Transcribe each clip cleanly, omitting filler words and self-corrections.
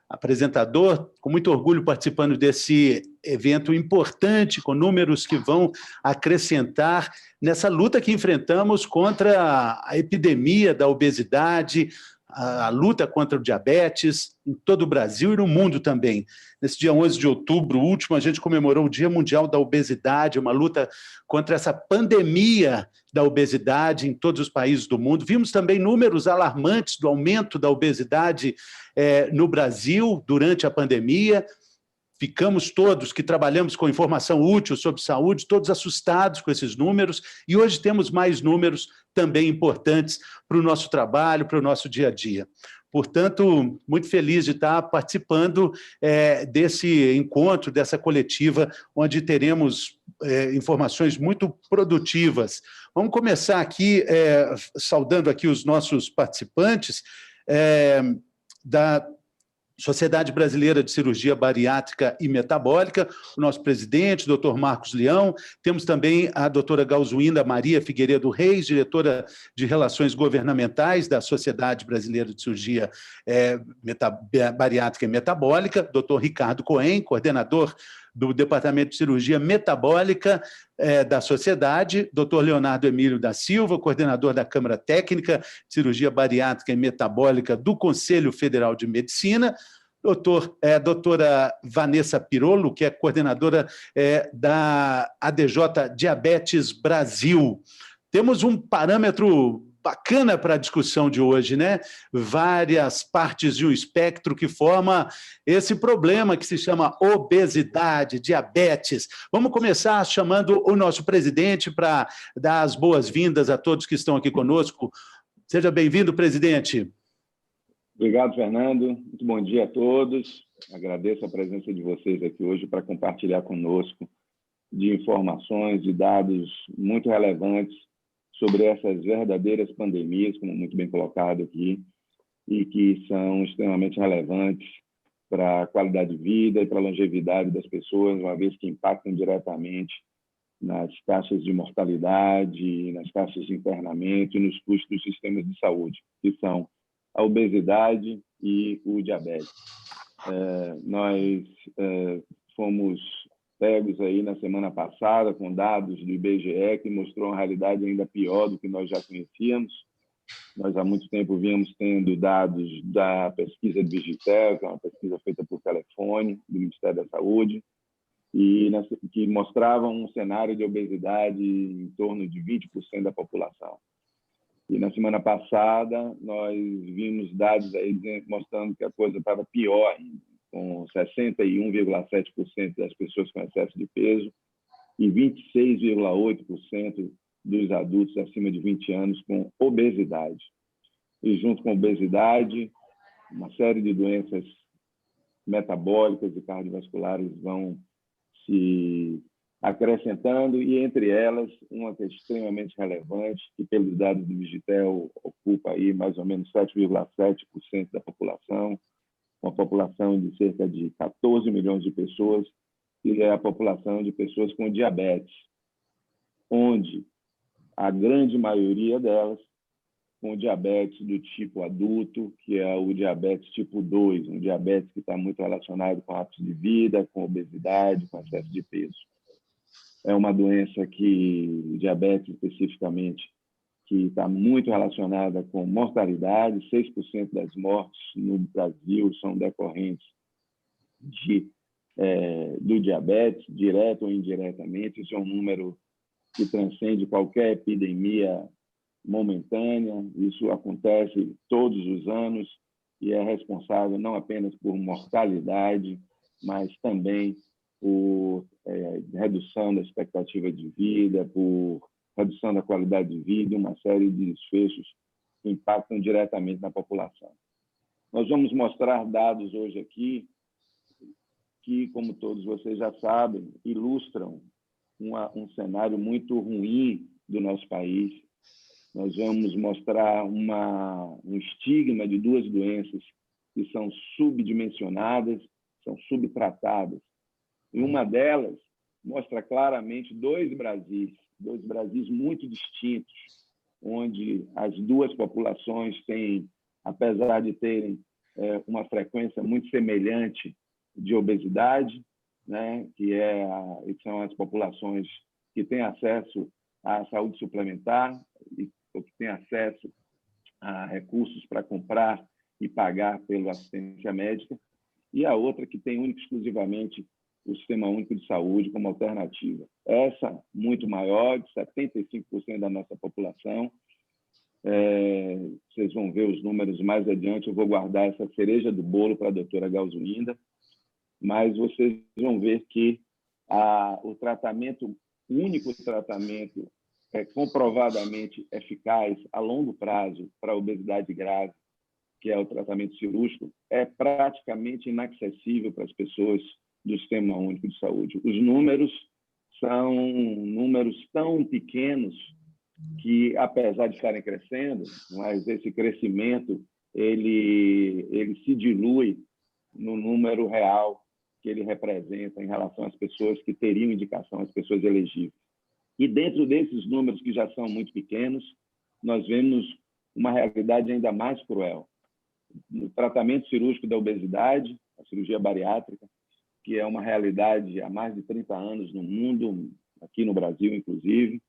apresentador, com muito orgulho participando desse evento importante, com números que vão acrescentar nessa luta que enfrentamos contra a epidemia da obesidade, a luta contra o diabetes em todo o Brasil e no mundo também. Nesse dia 11 de outubro último, a gente comemorou o Dia Mundial da Obesidade, uma luta contra essa pandemia da obesidade em todos os países do mundo. Vimos também números alarmantes do aumento da obesidade no Brasil durante a pandemia. Ficamos todos que trabalhamos com informação útil sobre saúde, todos assustados com esses números, e hoje temos mais números também importantes para o nosso trabalho, para o nosso dia a dia. Portanto, muito feliz de estar participando desse encontro, dessa coletiva, onde teremos informações muito produtivas. Vamos começar aqui, saudando aqui os nossos participantes da Sociedade Brasileira de Cirurgia Bariátrica e Metabólica, o nosso presidente, Dr. Marcos Leão. Temos também a doutora Galzuína Maria Figueiredo Reis, diretora de Relações Governamentais da Sociedade Brasileira de Cirurgia Bariátrica e Metabólica, Dr. Ricardo Cohen, coordenador do Departamento de Cirurgia Metabólica da Sociedade, Dr. Leonardo Emílio da Silva, coordenador da Câmara Técnica de Cirurgia Bariátrica e Metabólica do Conselho Federal de Medicina, doutora Vanessa Pirolo, que é coordenadora da ADJ Diabetes Brasil. Temos um parâmetro bacana para a discussão de hoje, né? Várias partes de um espectro que forma esse problema que se chama obesidade, diabetes. Vamos começar chamando o nosso presidente para dar as boas-vindas a todos que estão aqui conosco. Seja bem-vindo, presidente. Obrigado, Fernando. Muito bom dia a todos. Agradeço a presença de vocês aqui hoje para compartilhar conosco de informações e dados muito relevantes sobre essas verdadeiras pandemias, como muito bem colocado aqui, e que são extremamente relevantes para a qualidade de vida e para a longevidade das pessoas, uma vez que impactam diretamente nas taxas de mortalidade, nas taxas de internamento e nos custos dos sistemas de saúde, que são a obesidade e o diabetes. Nós fomos pegos aí na semana passada com dados do IBGE que mostrou uma realidade ainda pior do que nós já conhecíamos. Nós há muito tempo vínhamos tendo dados da pesquisa do Vigitel, que é uma pesquisa feita por telefone do Ministério da Saúde, e que mostrava um cenário de obesidade em torno de 20% da população. E na semana passada nós vimos dados aí mostrando que a coisa estava pior ainda, com 61,7% das pessoas com excesso de peso e 26,8% dos adultos acima de 20 anos com obesidade. E junto com obesidade, uma série de doenças metabólicas e cardiovasculares vão se acrescentando, e entre elas, uma que é extremamente relevante, que pelos dados do Vigitel ocupa aí mais ou menos 7,7% da população, uma população de cerca de 14 milhões de pessoas, que é a população de pessoas com diabetes, onde a grande maioria delas com diabetes do tipo adulto, que é o diabetes tipo 2, um diabetes que está muito relacionado com hábitos de vida, com obesidade, com excesso de peso. É uma doença que, diabetes especificamente, que está muito relacionada com mortalidade. 6% das mortes no Brasil são decorrentes do diabetes, direto ou indiretamente. Isso é um número que transcende qualquer epidemia momentânea. Isso acontece todos os anos e é responsável não apenas por mortalidade, mas também por redução da expectativa de vida, por redução da qualidade de vida e uma série de desfechos que impactam diretamente na população. Nós vamos mostrar dados hoje aqui que, como todos vocês já sabem, ilustram um cenário muito ruim do nosso país. Nós vamos mostrar um estigma de duas doenças que são subdimensionadas, são subtratadas. E uma delas mostra claramente dois Brasis muito distintos, onde as duas populações têm, apesar de terem uma frequência muito semelhante de obesidade, né, que são as populações que têm acesso à saúde suplementar e que têm acesso a recursos para comprar e pagar pela assistência médica, e a outra que tem única e exclusivamente o Sistema Único de Saúde como alternativa. Essa, muito maior, de 75% da nossa população. Vocês vão ver os números mais adiante, eu vou guardar essa cereja do bolo para a doutora Galzuinda, mas vocês vão ver que o único tratamento comprovadamente eficaz a longo prazo para a obesidade grave, que é o tratamento cirúrgico, é praticamente inacessível para as pessoas do Sistema Único de Saúde. Os números são números tão pequenos que, apesar de estarem crescendo, mas esse crescimento ele se dilui no número real que ele representa em relação às pessoas que teriam indicação, às pessoas elegíveis. E dentro desses números que já são muito pequenos, nós vemos uma realidade ainda mais cruel. No tratamento cirúrgico da obesidade, a cirurgia bariátrica, que é uma realidade há mais de 30 anos no mundo, aqui no Brasil, inclusive,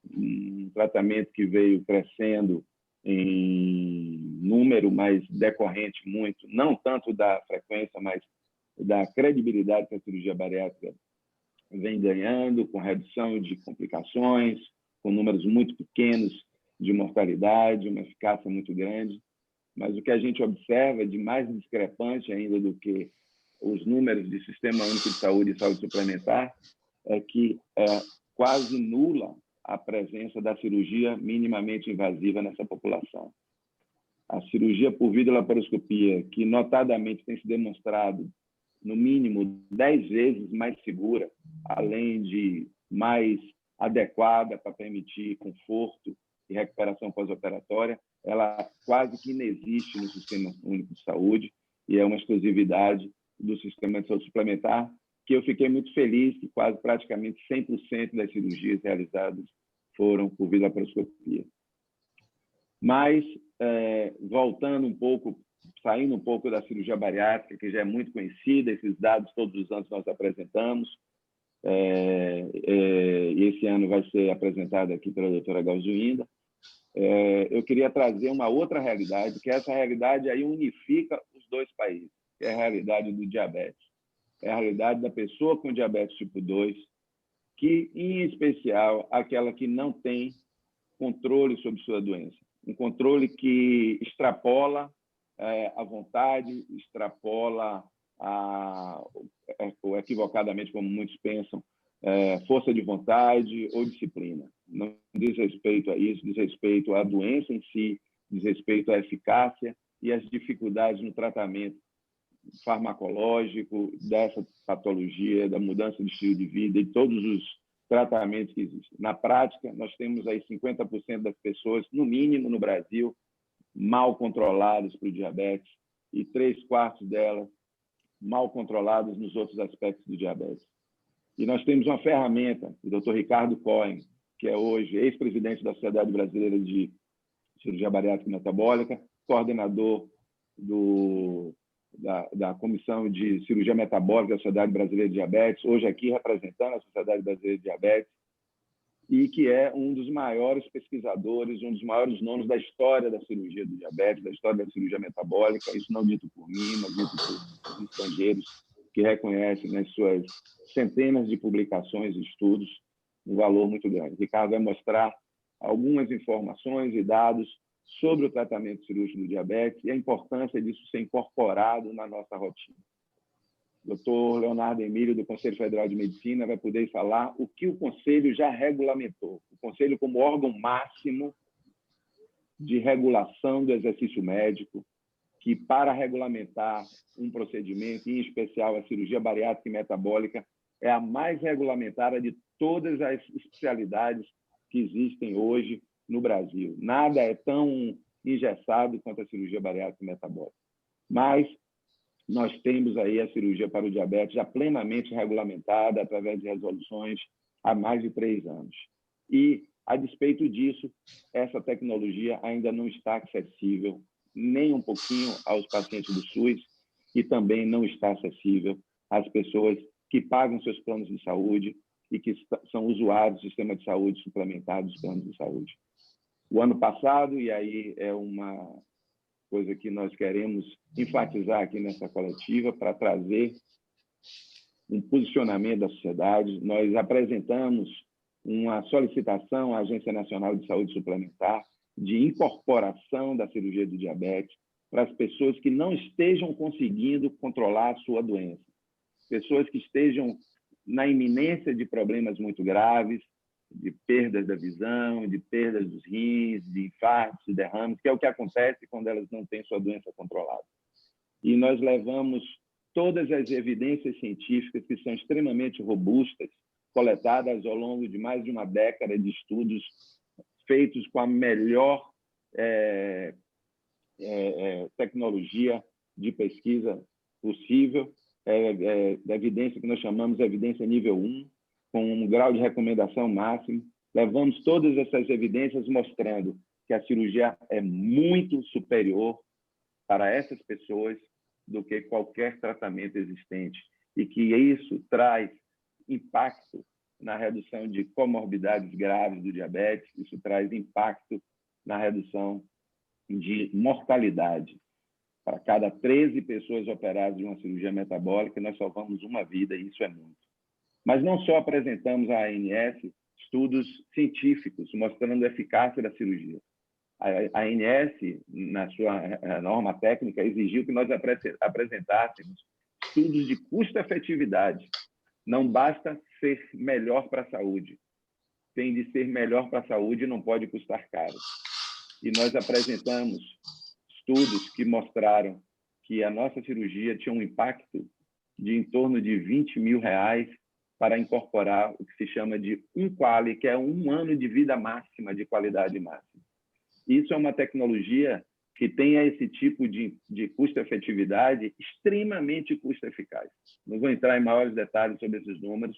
um tratamento que veio crescendo em número, mas decorrente muito, não tanto da frequência, mas da credibilidade que a cirurgia bariátrica vem ganhando, com redução de complicações, com números muito pequenos de mortalidade, uma eficácia muito grande. Mas o que a gente observa de mais discrepante ainda do que os números de Sistema Único de Saúde e Saúde Suplementar é que é quase nula a presença da cirurgia minimamente invasiva nessa população. A cirurgia por videolaparoscopia, que notadamente tem se demonstrado no mínimo 10 vezes mais segura, além de mais adequada para permitir conforto e recuperação pós-operatória, ela quase que inexiste no Sistema Único de Saúde e é uma exclusividade do Sistema de Saúde Suplementar, que eu fiquei muito feliz que quase praticamente 100% das cirurgias realizadas foram por videolaparoscopia. Mas, voltando um pouco, saindo um pouco da cirurgia bariátrica, que já é muito conhecida, esses dados todos os anos nós apresentamos, e esse ano vai ser apresentado aqui pela doutora Galzuinda, eu queria trazer uma outra realidade, que essa realidade aí unifica os dois países, que é a realidade do diabetes. É a realidade da pessoa com diabetes tipo 2, que, em especial, aquela que não tem controle sobre sua doença. Um controle que extrapola a vontade, extrapola, ou equivocadamente, como muitos pensam, força de vontade ou disciplina. Não diz respeito a isso, diz respeito à doença em si, diz respeito à eficácia e às dificuldades no tratamento farmacológico dessa patologia, da mudança de estilo de vida e todos os tratamentos que existem. Na prática, nós temos aí 50% das pessoas, no mínimo no Brasil, mal controladas para o diabetes e 3/4 delas mal controladas nos outros aspectos do diabetes. E nós temos uma ferramenta, o Dr. Ricardo Cohen, que é hoje ex-presidente da Sociedade Brasileira de Cirurgia Bariátrica e Metabólica, coordenador da Comissão de Cirurgia Metabólica da Sociedade Brasileira de Diabetes, hoje aqui representando a Sociedade Brasileira de Diabetes, e que é um dos maiores pesquisadores, um dos maiores nomes da história da cirurgia do diabetes, da história da cirurgia metabólica, isso não dito por mim, mas dito por estrangeiros que reconhecem nas suas centenas de publicações e estudos um valor muito grande. O Ricardo vai mostrar algumas informações e dados sobre o tratamento cirúrgico do diabetes e a importância disso ser incorporado na nossa rotina. O Dr. Leonardo Emílio, do Conselho Federal de Medicina, vai poder falar o que o Conselho já regulamentou. O Conselho como órgão máximo de regulação do exercício médico, que para regulamentar um procedimento, em especial a cirurgia bariátrica e metabólica, é a mais regulamentada de todas as especialidades que existem hoje no Brasil. Nada é tão engessado quanto a cirurgia bariátrica e metabólica. Mas nós temos aí a cirurgia para o diabetes já plenamente regulamentada através de resoluções há mais de 3 anos. E, a despeito disso, essa tecnologia ainda não está acessível nem um pouquinho aos pacientes do SUS e também não está acessível às pessoas que pagam seus planos de saúde e que são usuários do sistema de saúde suplementar dos planos de saúde. O ano passado, e aí é uma coisa que nós queremos enfatizar aqui nessa coletiva para trazer um posicionamento da sociedade, nós apresentamos uma solicitação à Agência Nacional de Saúde Suplementar de incorporação da cirurgia do diabetes para as pessoas que não estejam conseguindo controlar a sua doença, pessoas que estejam na iminência de problemas muito graves, de perdas da visão, de perdas dos rins, de infartos, de derrames, que é o que acontece quando elas não têm sua doença controlada. E nós levamos todas as evidências científicas que são extremamente robustas, coletadas ao longo de mais de uma década de estudos feitos com a melhor tecnologia de pesquisa possível, da evidência que nós chamamos de evidência nível 1, com um grau de recomendação máximo. Levamos todas essas evidências mostrando que a cirurgia é muito superior para essas pessoas do que qualquer tratamento existente e que isso traz impacto na redução de comorbidades graves do diabetes, isso traz impacto na redução de mortalidade. Para cada 13 pessoas operadas de uma cirurgia metabólica, nós salvamos uma vida, e isso é muito. Mas não só apresentamos à ANS estudos científicos mostrando a eficácia da cirurgia. A ANS, na sua norma técnica, exigiu que nós apresentássemos estudos de custo-efetividade. Não basta ser melhor para a saúde. Tem de ser melhor para a saúde e não pode custar caro. E nós apresentamos estudos que mostraram que a nossa cirurgia tinha um impacto de em torno de R$20 mil para incorporar o que se chama de quali, que é 1 ano de vida máxima, de qualidade máxima. Isso é uma tecnologia que tenha esse tipo de custo-efetividade extremamente custo-eficaz. Não vou entrar em maiores detalhes sobre esses números,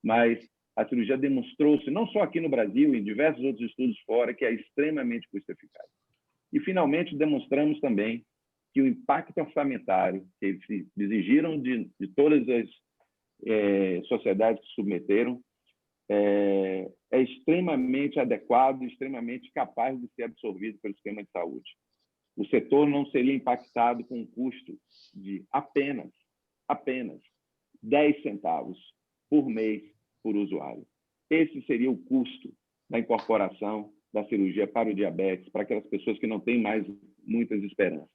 mas a cirurgia demonstrou-se, não só aqui no Brasil, em diversos outros estudos fora, que é extremamente custo-eficaz. E, finalmente, demonstramos também que o impacto orçamentário que exigiram de todas as sociedades que submeteram é extremamente adequado e extremamente capaz de ser absorvido pelo sistema de saúde. O setor não seria impactado com um custo de apenas 10 centavos por mês por usuário. Esse seria o custo da incorporação da cirurgia para o diabetes, para aquelas pessoas que não têm mais muitas esperanças.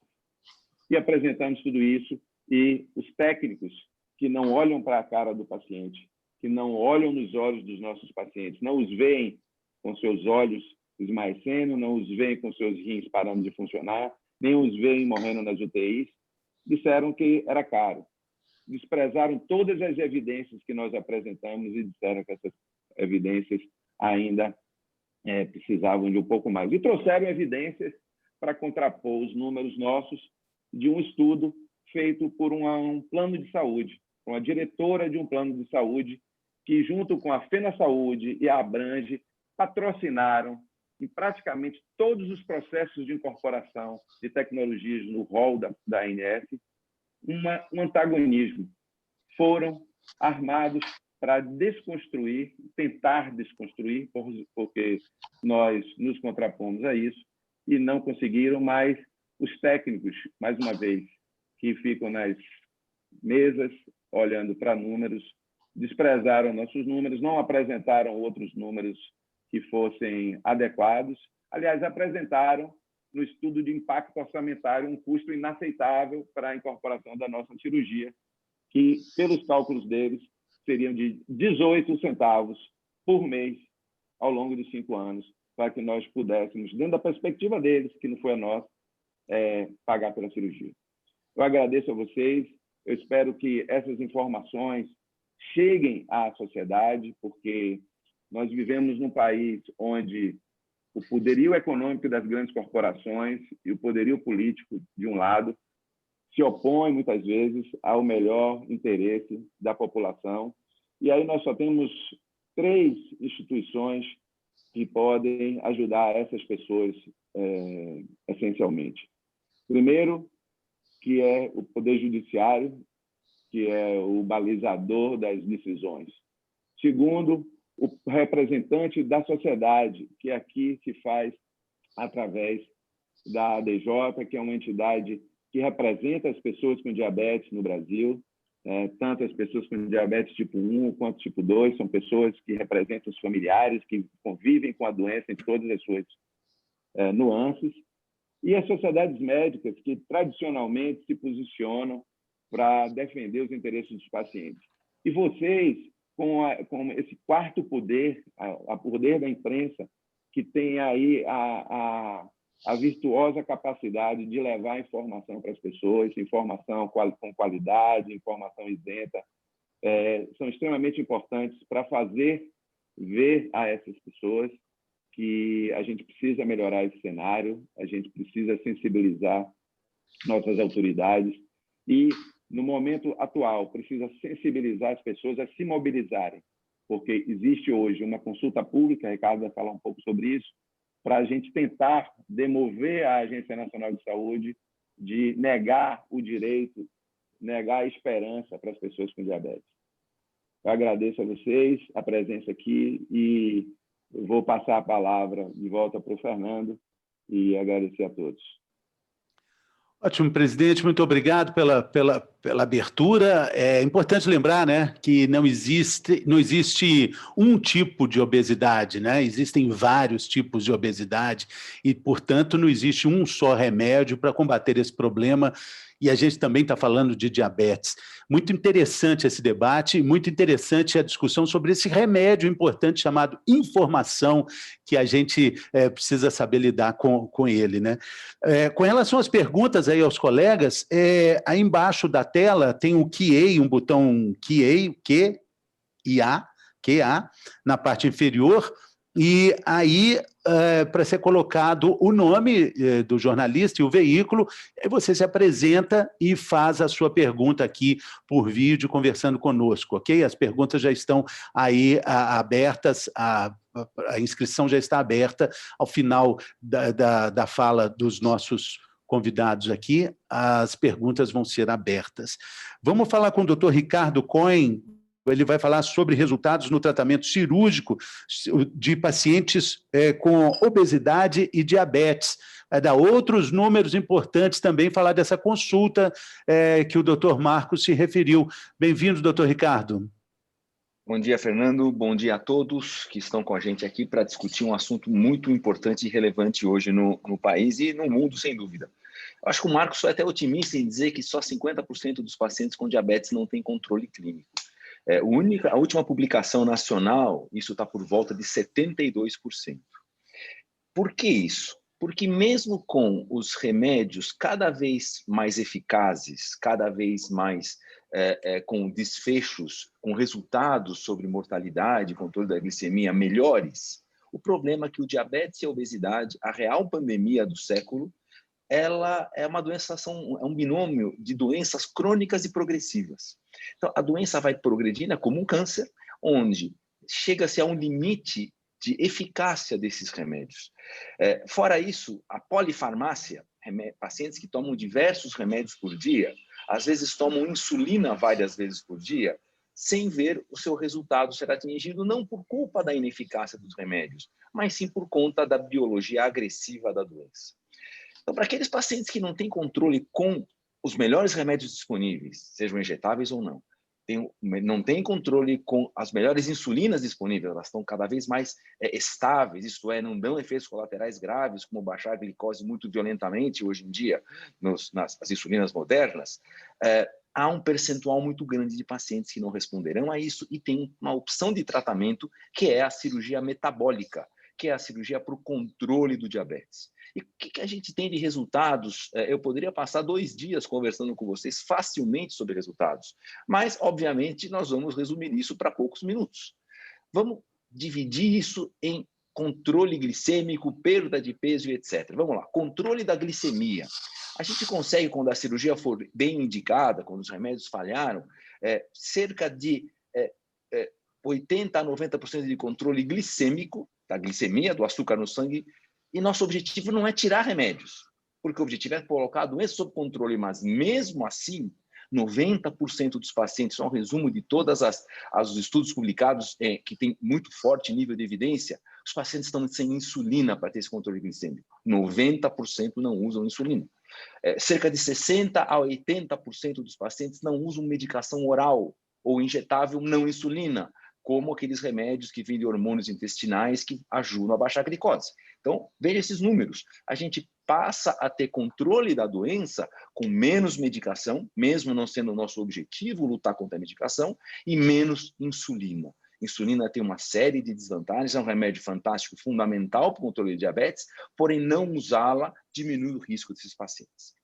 E apresentamos tudo isso, e os técnicos que não olham para a cara do paciente, que não olham nos olhos dos nossos pacientes, não os veem com seus olhos esmaecendo, não os veem com seus rins parando de funcionar, nem os veem morrendo nas UTIs, disseram que era caro. Desprezaram todas as evidências que nós apresentamos e disseram que essas evidências ainda precisavam de um pouco mais. E trouxeram evidências para contrapor os números nossos de um estudo feito por um plano de saúde, uma diretora de um plano de saúde, que, junto com a FenaSaúde e a Abrange, patrocinaram em praticamente todos os processos de incorporação de tecnologias no rol da ANS, um antagonismo. Foram armados para desconstruir, tentar desconstruir, porque nós nos contrapomos a isso e não conseguiram, mas os técnicos, mais uma vez, que ficam nas mesas olhando para números, desprezaram nossos números, não apresentaram outros números que fossem adequados. Aliás, apresentaram no estudo de impacto orçamentário um custo inaceitável para a incorporação da nossa cirurgia, que, pelos cálculos deles, seriam de 18 centavos por mês ao longo de 5 anos, para que nós pudéssemos, dentro da perspectiva deles, que não foi a nossa, pagar pela cirurgia. Eu agradeço a vocês, eu espero que essas informações cheguem à sociedade, porque nós vivemos num país onde o poderio econômico das grandes corporações e o poderio político, de um lado, se opõem, muitas vezes, ao melhor interesse da população. E aí nós só temos 3 instituições que podem ajudar essas pessoas, essencialmente. Primeiro, que é o Poder Judiciário, que é o balizador das decisões. Segundo, o representante da sociedade, que é aqui que faz através da ADJ, que é uma entidade que representa as pessoas com diabetes no Brasil, tanto as pessoas com diabetes tipo 1 quanto tipo 2, são pessoas que representam os familiares, que convivem com a doença em todas as suas nuances, e as sociedades médicas, que tradicionalmente se posicionam para defender os interesses dos pacientes. E vocês, com esse quarto poder, a poder da imprensa, que tem aí a virtuosa capacidade de levar informação para as pessoas, informação com qualidade, informação isenta, são extremamente importantes para fazer ver a essas pessoas que a gente precisa melhorar esse cenário, a gente precisa sensibilizar nossas autoridades e, no momento atual, precisa sensibilizar as pessoas a se mobilizarem, porque existe hoje uma consulta pública, Ricardo vai falar um pouco sobre isso, para a gente tentar demover a Agência Nacional de Saúde de negar o direito, negar a esperança para as pessoas com diabetes. Eu agradeço a vocês a presença aqui e eu vou passar a palavra de volta para o Fernando e agradecer a todos. Ótimo, presidente, muito obrigado pela abertura. É importante lembrar, né, que não existe um tipo de obesidade, né? Existem vários tipos de obesidade e, portanto, não existe um só remédio para combater esse problema. E a gente também está falando de diabetes. Muito interessante esse debate, muito interessante a discussão sobre esse remédio importante chamado informação, que a gente precisa saber lidar com ele, né? Com relação às perguntas aí aos colegas, aí embaixo da tela tem o QA, um botão QA, na parte inferior, e aí, para ser colocado o nome do jornalista e o veículo, você se apresenta e faz a sua pergunta aqui por vídeo, conversando conosco, ok? As perguntas já estão aí abertas, a inscrição já está aberta. Ao final da fala dos nossos convidados aqui, as perguntas vão ser abertas. Vamos falar com o Dr. Ricardo Cohen. Ele vai falar sobre resultados no tratamento cirúrgico de pacientes com obesidade e diabetes. Vai dar outros números importantes também, falar dessa consulta que o doutor Marcos se referiu. Bem-vindo, doutor Ricardo. Bom dia, Fernando. Bom dia a todos que estão com a gente aqui para discutir um assunto muito importante e relevante hoje no país e no mundo, sem dúvida. Eu acho que o Marcos foi até otimista em dizer que só 50% dos pacientes com diabetes não têm controle clínico. A última publicação nacional, isso está por volta de 72%. Por que isso? Porque mesmo com os remédios cada vez mais eficazes, cada vez mais com desfechos, com resultados sobre mortalidade, controle da glicemia melhores, o problema é que o diabetes e a obesidade, a real pandemia do século, ela é uma doença, é um binômio de doenças crônicas e progressivas. Então, a doença vai progredindo, é como um câncer, onde chega-se a um limite de eficácia desses remédios. Fora isso, a polifarmácia, pacientes que tomam diversos remédios por dia, às vezes tomam insulina várias vezes por dia, sem ver o seu resultado ser atingido, não por culpa da ineficácia dos remédios, mas sim por conta da biologia agressiva da doença. Então, para aqueles pacientes que não têm controle com os melhores remédios disponíveis, sejam injetáveis ou não têm controle com as melhores insulinas disponíveis, elas estão cada vez mais estáveis, isto é, não dão efeitos colaterais graves, como baixar a glicose muito violentamente hoje em dia nas insulinas modernas, há um percentual muito grande de pacientes que não responderão a isso e tem uma opção de tratamento que é a cirurgia metabólica, que é a cirurgia para o controle do diabetes. E o que a gente tem de resultados? Eu poderia passar 2 dias conversando com vocês facilmente sobre resultados, mas, obviamente, nós vamos resumir isso para poucos minutos. Vamos dividir isso em controle glicêmico, perda de peso e etc. Vamos lá, controle da glicemia. A gente consegue, quando a cirurgia for bem indicada, quando os remédios falharam, cerca de 80% a 90% de controle glicêmico, da glicemia, do açúcar no sangue, e nosso objetivo não é tirar remédios. porque o objetivo é colocar a doença sob controle, mas mesmo assim, 90% dos pacientes, só um resumo de todos os estudos publicados que tem muito forte nível de evidência, os pacientes estão sem insulina para ter esse controle glicêmico. 90% não usam insulina. Cerca de 60% a 80% dos pacientes não usam medicação oral ou injetável não insulina, como aqueles remédios que vêm de hormônios intestinais que ajudam a baixar a glicose. Então, veja esses números. A gente passa a ter controle da doença com menos medicação, mesmo não sendo o nosso objetivo lutar contra a medicação, e menos insulina. Insulina tem uma série de desvantagens, é um remédio fantástico, fundamental para o controle de diabetes, porém não usá-la diminui o risco desses pacientes.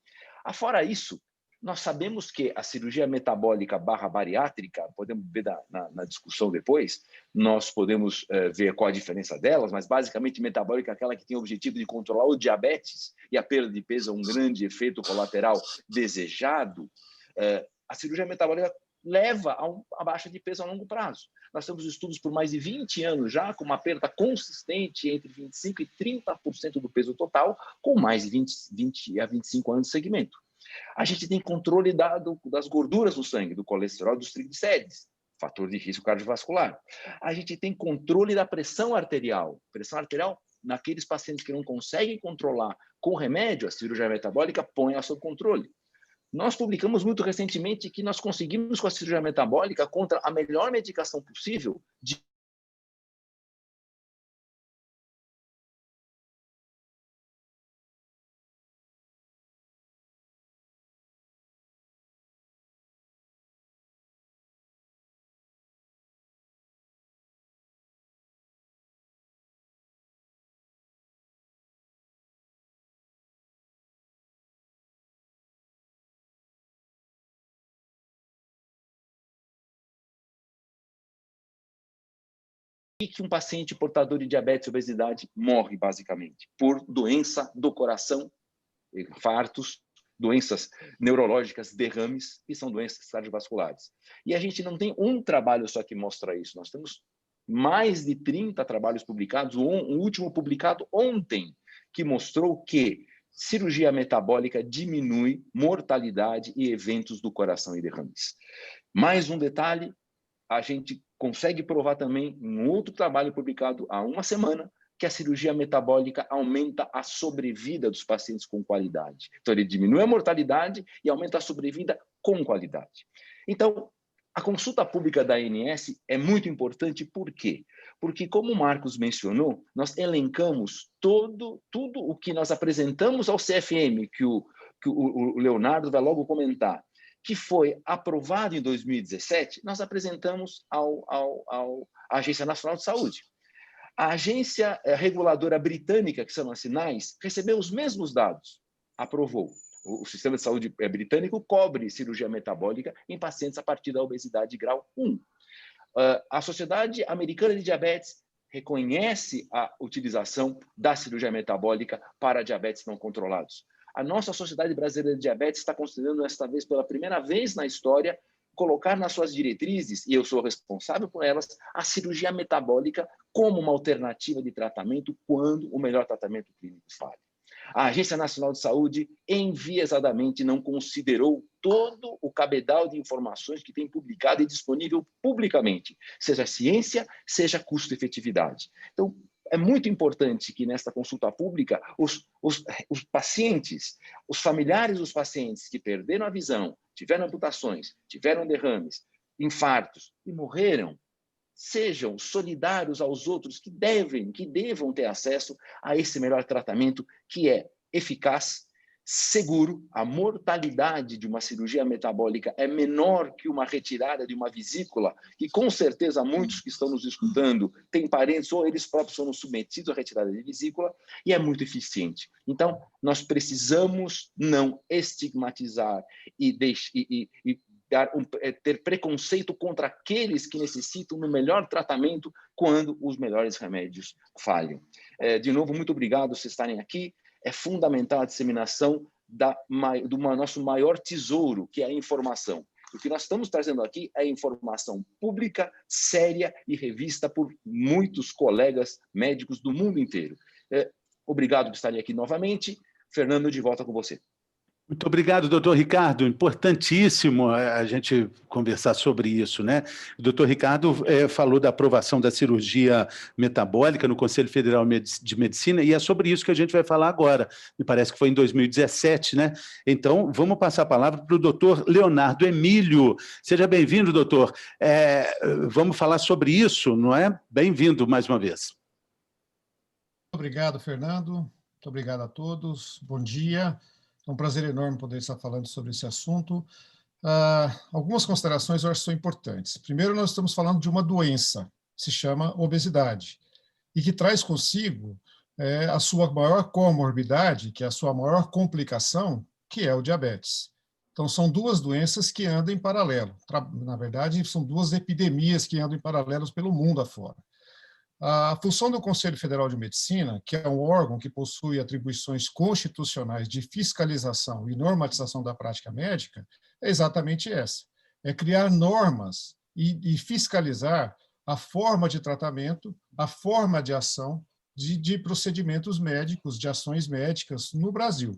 Afora isso, nós sabemos que a cirurgia metabólica /bariátrica, podemos ver na discussão depois, nós podemos ver qual a diferença delas, mas basicamente metabólica é aquela que tem o objetivo de controlar o diabetes e a perda de peso é um grande efeito colateral desejado. A cirurgia metabólica leva a baixa de peso a longo prazo. Nós temos estudos por mais de 20 anos já, com uma perda consistente entre 25% e 30% do peso total, com mais de 20 a 25 anos de segmento. A gente tem controle das gorduras no sangue, do colesterol e dos triglicérides, fator de risco cardiovascular. A gente tem controle da pressão arterial. Pressão arterial, naqueles pacientes que não conseguem controlar com remédio, a cirurgia metabólica põe a sob controle. Nós publicamos muito recentemente que nós conseguimos, com a cirurgia metabólica, contra a melhor medicação possível, que um paciente portador de diabetes e obesidade morre, basicamente, por doença do coração, infartos, doenças neurológicas, derrames, que são doenças cardiovasculares. E a gente não tem um trabalho só que mostra isso, nós temos mais de 30 trabalhos publicados, um último publicado ontem, que mostrou que cirurgia metabólica diminui mortalidade e eventos do coração e derrames. Mais um detalhe, a gente consegue provar também, em outro trabalho publicado há uma semana, que a cirurgia metabólica aumenta a sobrevida dos pacientes com qualidade. Então, ele diminui a mortalidade e aumenta a sobrevida com qualidade. Então, a consulta pública da ANS é muito importante, por quê? Porque, como o Marcos mencionou, nós elencamos tudo o que nós apresentamos ao CFM, que o Leonardo vai logo comentar, que foi aprovado em 2017, nós apresentamos à Agência Nacional de Saúde. A agência reguladora britânica, que são as SINAIS, recebeu os mesmos dados, aprovou. O sistema de saúde britânico cobre cirurgia metabólica em pacientes a partir da obesidade grau 1. A Sociedade Americana de Diabetes reconhece a utilização da cirurgia metabólica para diabetes não controlados. A nossa Sociedade Brasileira de Diabetes está considerando, esta vez, pela primeira vez na história, colocar nas suas diretrizes, e eu sou responsável por elas, a cirurgia metabólica como uma alternativa de tratamento quando o melhor tratamento clínico falha. A Agência Nacional de Saúde, enviesadamente, não considerou todo o cabedal de informações que tem publicado e disponível publicamente, seja ciência, seja custo-efetividade. Então, é muito importante que, nesta consulta pública, os pacientes, os familiares dos pacientes que perderam a visão, tiveram amputações, tiveram derrames, infartos e morreram, sejam solidários aos outros que devam ter acesso a esse melhor tratamento que é eficaz, seguro. A mortalidade de uma cirurgia metabólica é menor que uma retirada de uma vesícula, e com certeza muitos que estão nos escutando têm parentes ou eles próprios foram submetidos à retirada de vesícula, e é muito eficiente. Então, nós precisamos não estigmatizar e ter preconceito contra aqueles que necessitam do melhor tratamento quando os melhores remédios falham. De novo, muito obrigado por vocês estarem aqui. É fundamental a disseminação do nosso maior tesouro, que é a informação. O que nós estamos trazendo aqui é informação pública, séria e revista por muitos colegas médicos do mundo inteiro. Obrigado por estarem aqui novamente. Fernando, de volta com você. Muito obrigado, doutor Ricardo. Importantíssimo a gente conversar sobre isso, né? O doutor Ricardo falou da aprovação da cirurgia metabólica no Conselho Federal de Medicina, e é sobre isso que a gente vai falar agora. Me parece que foi em 2017, né? Então, vamos passar a palavra para o doutor Leonardo Emílio. Seja bem-vindo, doutor. Vamos falar sobre isso, não é? Bem-vindo mais uma vez. Obrigado, Fernando. Muito obrigado a todos. Bom dia. É um prazer enorme poder estar falando sobre esse assunto. Algumas considerações eu acho que são importantes. Primeiro, nós estamos falando de uma doença, que se chama obesidade, e que traz consigo a sua maior comorbidade, que é a sua maior complicação, que é o diabetes. Então, são duas doenças que andam em paralelo. Na verdade, são duas epidemias que andam em paralelos pelo mundo afora. A função do Conselho Federal de Medicina, que é um órgão que possui atribuições constitucionais de fiscalização e normatização da prática médica, é exatamente essa: é criar normas e fiscalizar a forma de tratamento, a forma de ação de procedimentos médicos, de ações médicas no Brasil.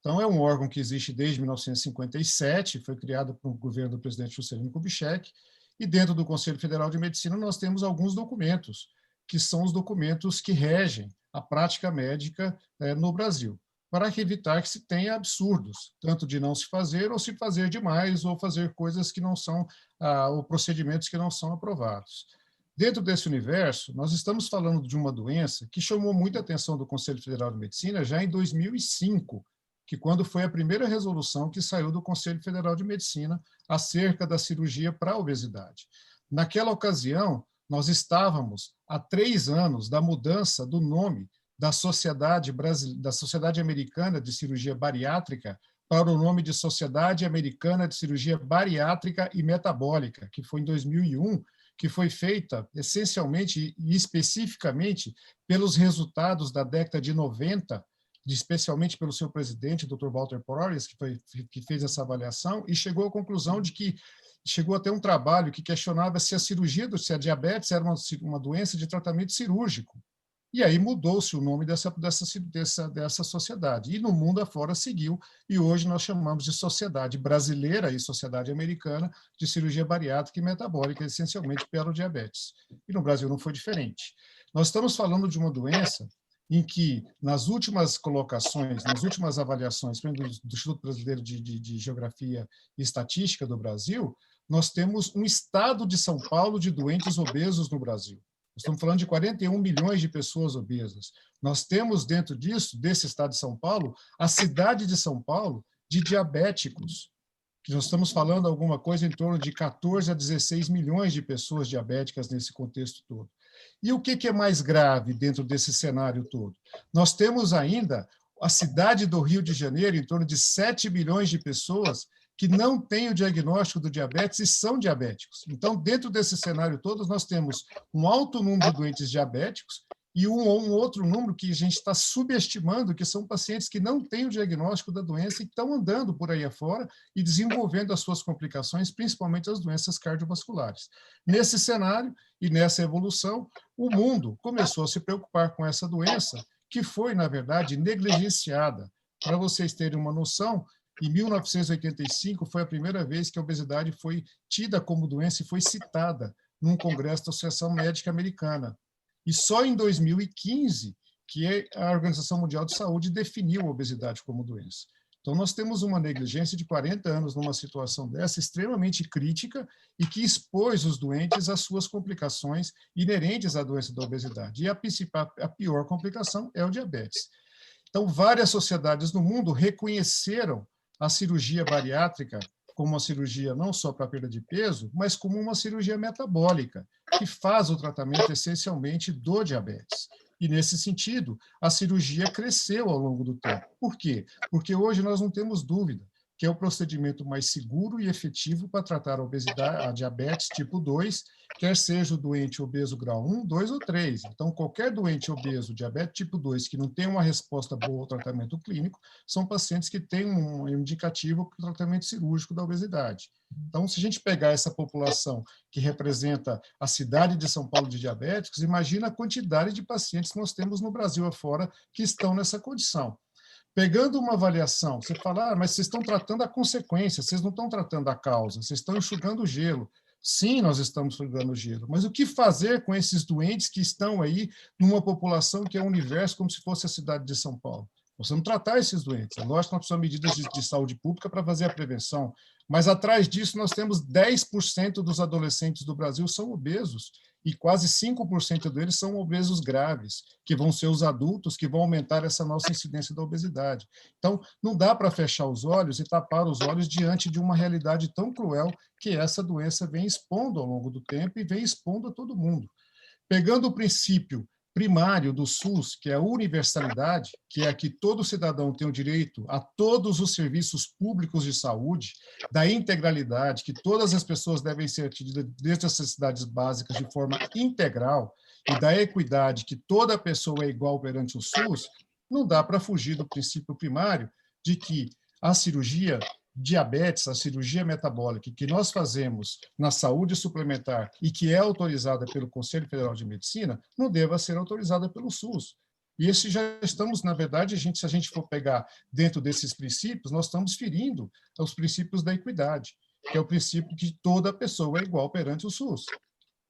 Então, é um órgão que existe desde 1957, foi criado pelo governo do presidente Juscelino Kubitschek, e dentro do Conselho Federal de Medicina nós temos alguns documentos, que são os documentos que regem a prática médica no Brasil, para evitar que se tenha absurdos, tanto de não se fazer, ou se fazer demais, ou fazer coisas que não são, ou procedimentos que não são aprovados. Dentro desse universo, nós estamos falando de uma doença que chamou muita atenção do Conselho Federal de Medicina já em 2005, que quando foi a primeira resolução que saiu do Conselho Federal de Medicina acerca da cirurgia para a obesidade. Naquela ocasião, nós estávamos há 3 anos da mudança do nome da Sociedade Americana de Cirurgia Bariátrica para o nome de Sociedade Americana de Cirurgia Bariátrica e Metabólica, que foi em 2001, que foi feita essencialmente e especificamente pelos resultados da década de 90, especialmente pelo seu presidente, Dr. Walter Porras, que fez essa avaliação e chegou à conclusão de que chegou até um trabalho que questionava se a diabetes era uma doença de tratamento cirúrgico. E aí mudou-se o nome dessa sociedade. E no mundo afora seguiu, e hoje nós chamamos de Sociedade Brasileira e Sociedade Americana de Cirurgia Bariátrica e Metabólica, essencialmente pelo diabetes. E no Brasil não foi diferente. Nós estamos falando de uma doença em que, nas últimas colocações, nas últimas avaliações do Instituto Brasileiro de Geografia e Estatística do Brasil, nós temos um estado de São Paulo de doentes obesos no Brasil. Nós estamos falando de 41 milhões de pessoas obesas. Nós temos dentro disso, desse estado de São Paulo, a cidade de São Paulo de diabéticos, que nós estamos falando alguma coisa em torno de 14 a 16 milhões de pessoas diabéticas nesse contexto todo. E o que é mais grave dentro desse cenário todo? Nós temos ainda a cidade do Rio de Janeiro, em torno de 7 milhões de pessoas que não têm o diagnóstico do diabetes e são diabéticos. Então, dentro desse cenário todo, nós temos um alto número de doentes diabéticos e um outro número que a gente está subestimando, que são pacientes que não têm o diagnóstico da doença e estão andando por aí afora e desenvolvendo as suas complicações, principalmente as doenças cardiovasculares. Nesse cenário e nessa evolução, o mundo começou a se preocupar com essa doença, que foi, na verdade, negligenciada. Para vocês terem uma noção, em 1985 foi a primeira vez que a obesidade foi tida como doença e foi citada num congresso da Associação Médica Americana. E só em 2015 que a Organização Mundial de Saúde definiu a obesidade como doença. Então, nós temos uma negligência de 40 anos numa situação dessa extremamente crítica e que expôs os doentes às suas complicações inerentes à doença da obesidade. E a pior complicação é o diabetes. Então, várias sociedades no mundo reconheceram a cirurgia bariátrica como uma cirurgia não só para perda de peso, mas como uma cirurgia metabólica, que faz o tratamento essencialmente do diabetes. E, nesse sentido, a cirurgia cresceu ao longo do tempo. Por quê? Porque hoje nós não temos dúvida que é o procedimento mais seguro e efetivo para tratar a obesidade, a diabetes tipo 2, quer seja o doente obeso grau 1, 2 ou 3. Então, qualquer doente obeso, diabetes tipo 2, que não tem uma resposta boa ao tratamento clínico, são pacientes que têm um indicativo para o tratamento cirúrgico da obesidade. Então, se a gente pegar essa população que representa a cidade de São Paulo de diabéticos, imagina a quantidade de pacientes que nós temos no Brasil afora que estão nessa condição. Pegando uma avaliação, você fala, mas vocês estão tratando a consequência, vocês não estão tratando a causa, vocês estão enxugando o gelo. Sim, nós estamos enxugando o gelo, mas o que fazer com esses doentes que estão aí numa população que é um universo como se fosse a cidade de São Paulo? Nós precisamos tratar esses doentes. É lógico que nós precisamos de medidas de saúde pública para fazer a prevenção, mas atrás disso nós temos 10% dos adolescentes do Brasil são obesos, e quase 5% deles são obesos graves, que vão ser os adultos que vão aumentar essa nossa incidência da obesidade. Então, não dá para fechar os olhos e tapar os olhos diante de uma realidade tão cruel que essa doença vem expondo ao longo do tempo e vem expondo a todo mundo. Pegando o princípio primário do SUS, que é a universalidade, que é que todo cidadão tem o direito a todos os serviços públicos de saúde, da integralidade, que todas as pessoas devem ser atendidas desde as necessidades básicas de forma integral, e da equidade, que toda pessoa é igual perante o SUS, não dá para fugir do princípio primário de que a cirurgia diabetes, a cirurgia metabólica que nós fazemos na saúde suplementar e que é autorizada pelo Conselho Federal de Medicina, não deva ser autorizada pelo SUS. E esse já estamos, na verdade, se a gente for pegar dentro desses princípios, nós estamos ferindo os princípios da equidade, que é o princípio que toda pessoa é igual perante o SUS.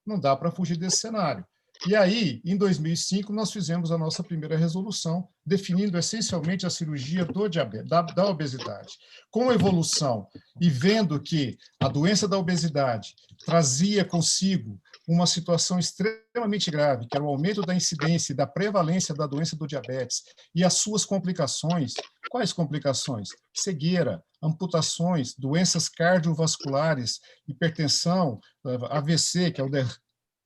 Não dá para fugir desse cenário. E aí, em 2005, nós fizemos a nossa primeira resolução, definindo essencialmente a cirurgia do diabetes, da obesidade. Com a evolução e vendo que a doença da obesidade trazia consigo uma situação extremamente grave, que era o aumento da incidência e da prevalência da doença do diabetes e as suas complicações. Quais complicações? Cegueira, amputações, doenças cardiovasculares, hipertensão, AVC, que é o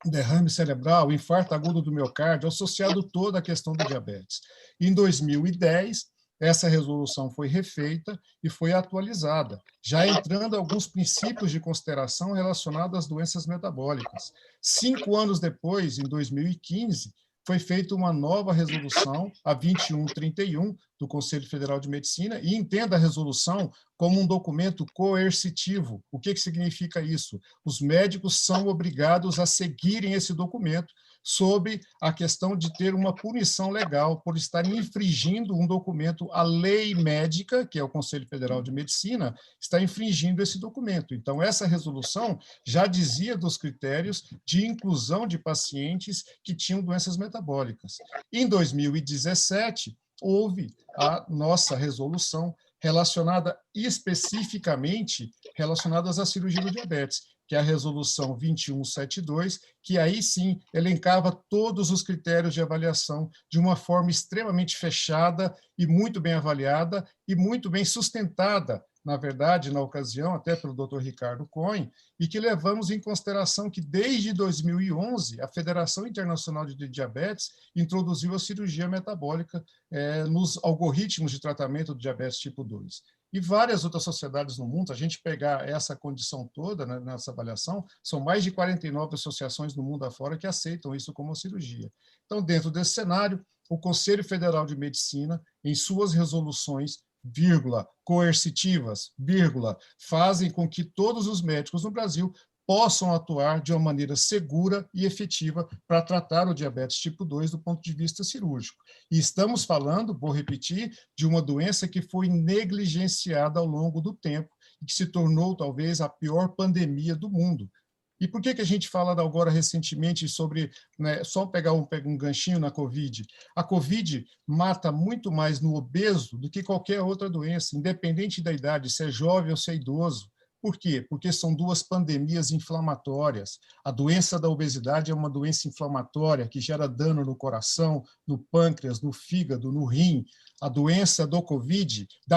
derrame cerebral, infarto agudo do miocárdio, associado toda a questão do diabetes. Em 2010, essa resolução foi refeita e foi atualizada, já entrando alguns princípios de consideração relacionados às doenças metabólicas. 5 anos depois, em 2015, foi feita uma nova resolução, a 2131, do Conselho Federal de Medicina, e entenda a resolução como um documento coercitivo. O que significa isso? Os médicos são obrigados a seguirem esse documento sobre a questão de ter uma punição legal por estarem infringindo um documento, a lei médica, que é o Conselho Federal de Medicina, está infringindo esse documento. Então, essa resolução já dizia dos critérios de inclusão de pacientes que tinham doenças metabólicas. Em 2017, houve a nossa resolução relacionada especificamente relacionadas à cirurgia do diabetes, que é a resolução 2172, que aí sim elencava todos os critérios de avaliação de uma forma extremamente fechada e muito bem avaliada e muito bem sustentada, na verdade, na ocasião, até pelo Dr. Ricardo Cohen, e que levamos em consideração que, desde 2011, a Federação Internacional de Diabetes introduziu a cirurgia metabólica nos algoritmos de tratamento do diabetes tipo 2. E várias outras sociedades no mundo, a gente pegar essa condição toda, né, nessa avaliação, são mais de 49 associações no mundo afora que aceitam isso como cirurgia. Então, dentro desse cenário, o Conselho Federal de Medicina, em suas resoluções, coercitivas, fazem com que todos os médicos no Brasil possam atuar de uma maneira segura e efetiva para tratar o diabetes tipo 2 do ponto de vista cirúrgico. E estamos falando, vou repetir, de uma doença que foi negligenciada ao longo do tempo e que se tornou talvez a pior pandemia do mundo. E por que a gente fala agora recentemente sobre, né, só pegar um ganchinho na Covid? A Covid mata muito mais no obeso do que qualquer outra doença, independente da idade, se é jovem ou se é idoso. Por quê? Porque são duas pandemias inflamatórias. A doença da obesidade é uma doença inflamatória que gera dano no coração, no pâncreas, no fígado, no rim. A doença da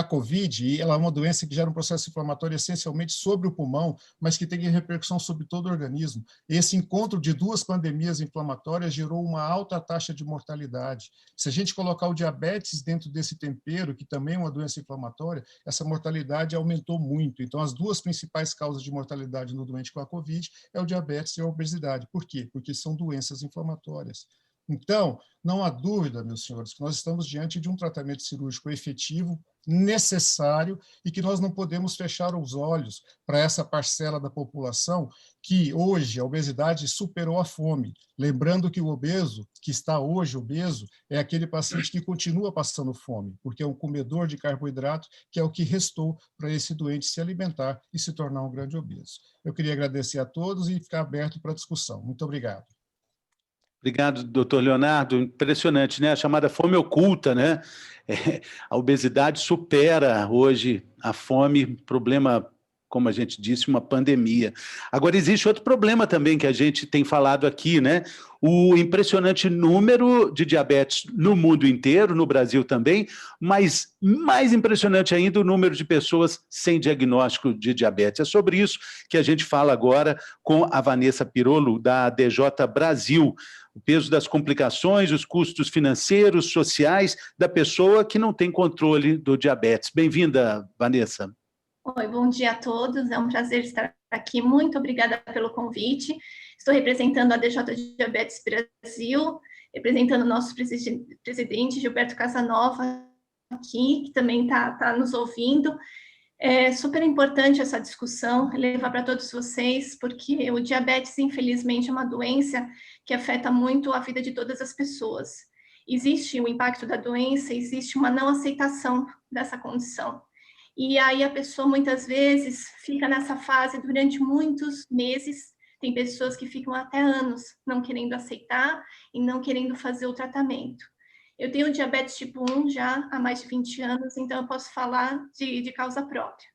Covid, ela é uma doença que gera um processo inflamatório essencialmente sobre o pulmão, mas que tem repercussão sobre todo o organismo. Esse encontro de duas pandemias inflamatórias gerou uma alta taxa de mortalidade. Se a gente colocar o diabetes dentro desse tempero, que também é uma doença inflamatória, essa mortalidade aumentou muito. Então, as duas principais causas de mortalidade no doente com a Covid é o diabetes e a obesidade. Por quê? Porque são doenças inflamatórias. Então, não há dúvida, meus senhores, que nós estamos diante de um tratamento cirúrgico efetivo, necessário, e que nós não podemos fechar os olhos para essa parcela da população que hoje a obesidade superou a fome. Lembrando que o obeso, que está hoje obeso, é aquele paciente que continua passando fome, porque é um comedor de carboidrato, que é o que restou para esse doente se alimentar e se tornar um grande obeso. Eu queria agradecer a todos e ficar aberto para a discussão. Muito obrigado. Obrigado, doutor Leonardo. Impressionante, né? A chamada fome oculta, né? A obesidade supera hoje a fome, problema, como a gente disse, uma pandemia. Agora, existe outro problema também que a gente tem falado aqui, né? O impressionante número de diabetes no mundo inteiro, no Brasil também, mas mais impressionante ainda o número de pessoas sem diagnóstico de diabetes. É sobre isso que a gente fala agora com a Vanessa Pirolo, da DJ Brasil. O peso das complicações, os custos financeiros, sociais da pessoa que não tem controle do diabetes. Bem-vinda, Vanessa. Oi, bom dia a todos. É um prazer estar aqui. Muito obrigada pelo convite. Estou representando a DJ Diabetes Brasil, representando o nosso presidente Gilberto Casanova aqui, que também está nos ouvindo. É super importante essa discussão, levar para todos vocês, porque o diabetes, infelizmente, é uma doença que afeta muito a vida de todas as pessoas. Existe o impacto da doença, existe uma não aceitação dessa condição. E aí a pessoa, muitas vezes, fica nessa fase durante muitos meses. Tem pessoas que ficam até anos não querendo aceitar e não querendo fazer o tratamento. Eu tenho diabetes tipo 1 já há mais de 20 anos, então eu posso falar de causa própria.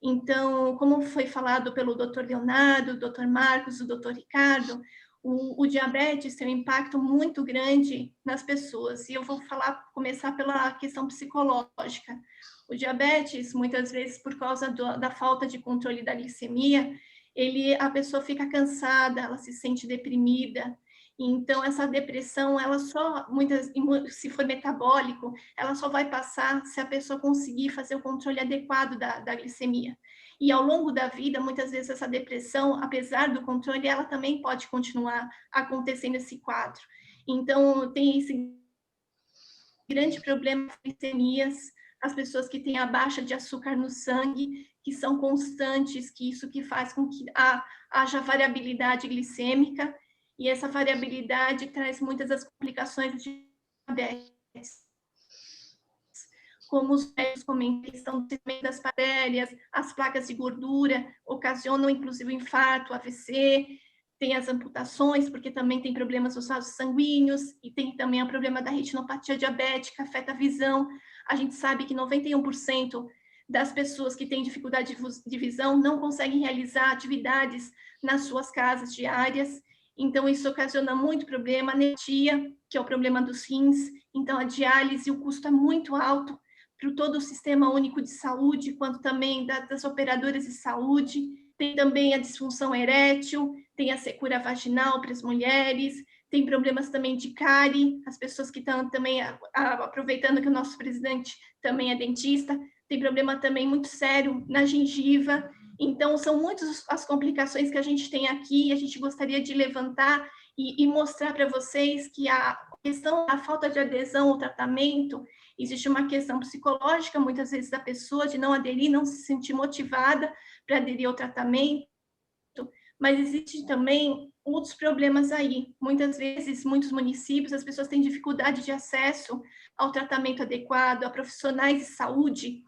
Então, como foi falado pelo Dr. Leonardo, o Dr. Marcos, o Dr. Ricardo, o diabetes tem um impacto muito grande nas pessoas. E eu vou começar pela questão psicológica. O diabetes, muitas vezes, por causa da falta de controle da glicemia, a pessoa fica cansada, ela se sente deprimida. Então, essa depressão, se for metabólico, ela só vai passar se a pessoa conseguir fazer o controle adequado da glicemia. E ao longo da vida, muitas vezes essa depressão, apesar do controle, ela também pode continuar acontecendo esse quadro. Então, tem esse grande problema com glicemias, as pessoas que têm a baixa de açúcar no sangue, que são constantes, que isso que faz com que haja variabilidade glicêmica, e essa variabilidade traz muitas das complicações de diabetes, como os médicos comentam, questão das artérias, as placas de gordura, ocasionam inclusive o infarto, AVC, tem as amputações, porque também tem problemas nos vasos sanguíneos, e tem também o problema da retinopatia diabética, afeta a visão. A gente sabe que 91% das pessoas que têm dificuldade de visão não conseguem realizar atividades nas suas casas diárias, então isso ocasiona muito problema, anemia, que é o problema dos rins, então a diálise, o custo é muito alto para todo o Sistema Único de Saúde, quanto também das operadoras de saúde. Tem também a disfunção erétil, tem a secura vaginal para as mulheres, tem problemas também de cárie, as pessoas que estão também, aproveitando que o nosso presidente também é dentista, tem problema também muito sério na gengiva. Então, são muitas as complicações que a gente tem aqui, e a gente gostaria de levantar e mostrar para vocês que a questão da falta de adesão ao tratamento, existe uma questão psicológica, muitas vezes, da pessoa de não aderir, não se sentir motivada para aderir ao tratamento, mas existem também outros problemas aí. Muitas vezes, muitos municípios, as pessoas têm dificuldade de acesso ao tratamento adequado, a profissionais de saúde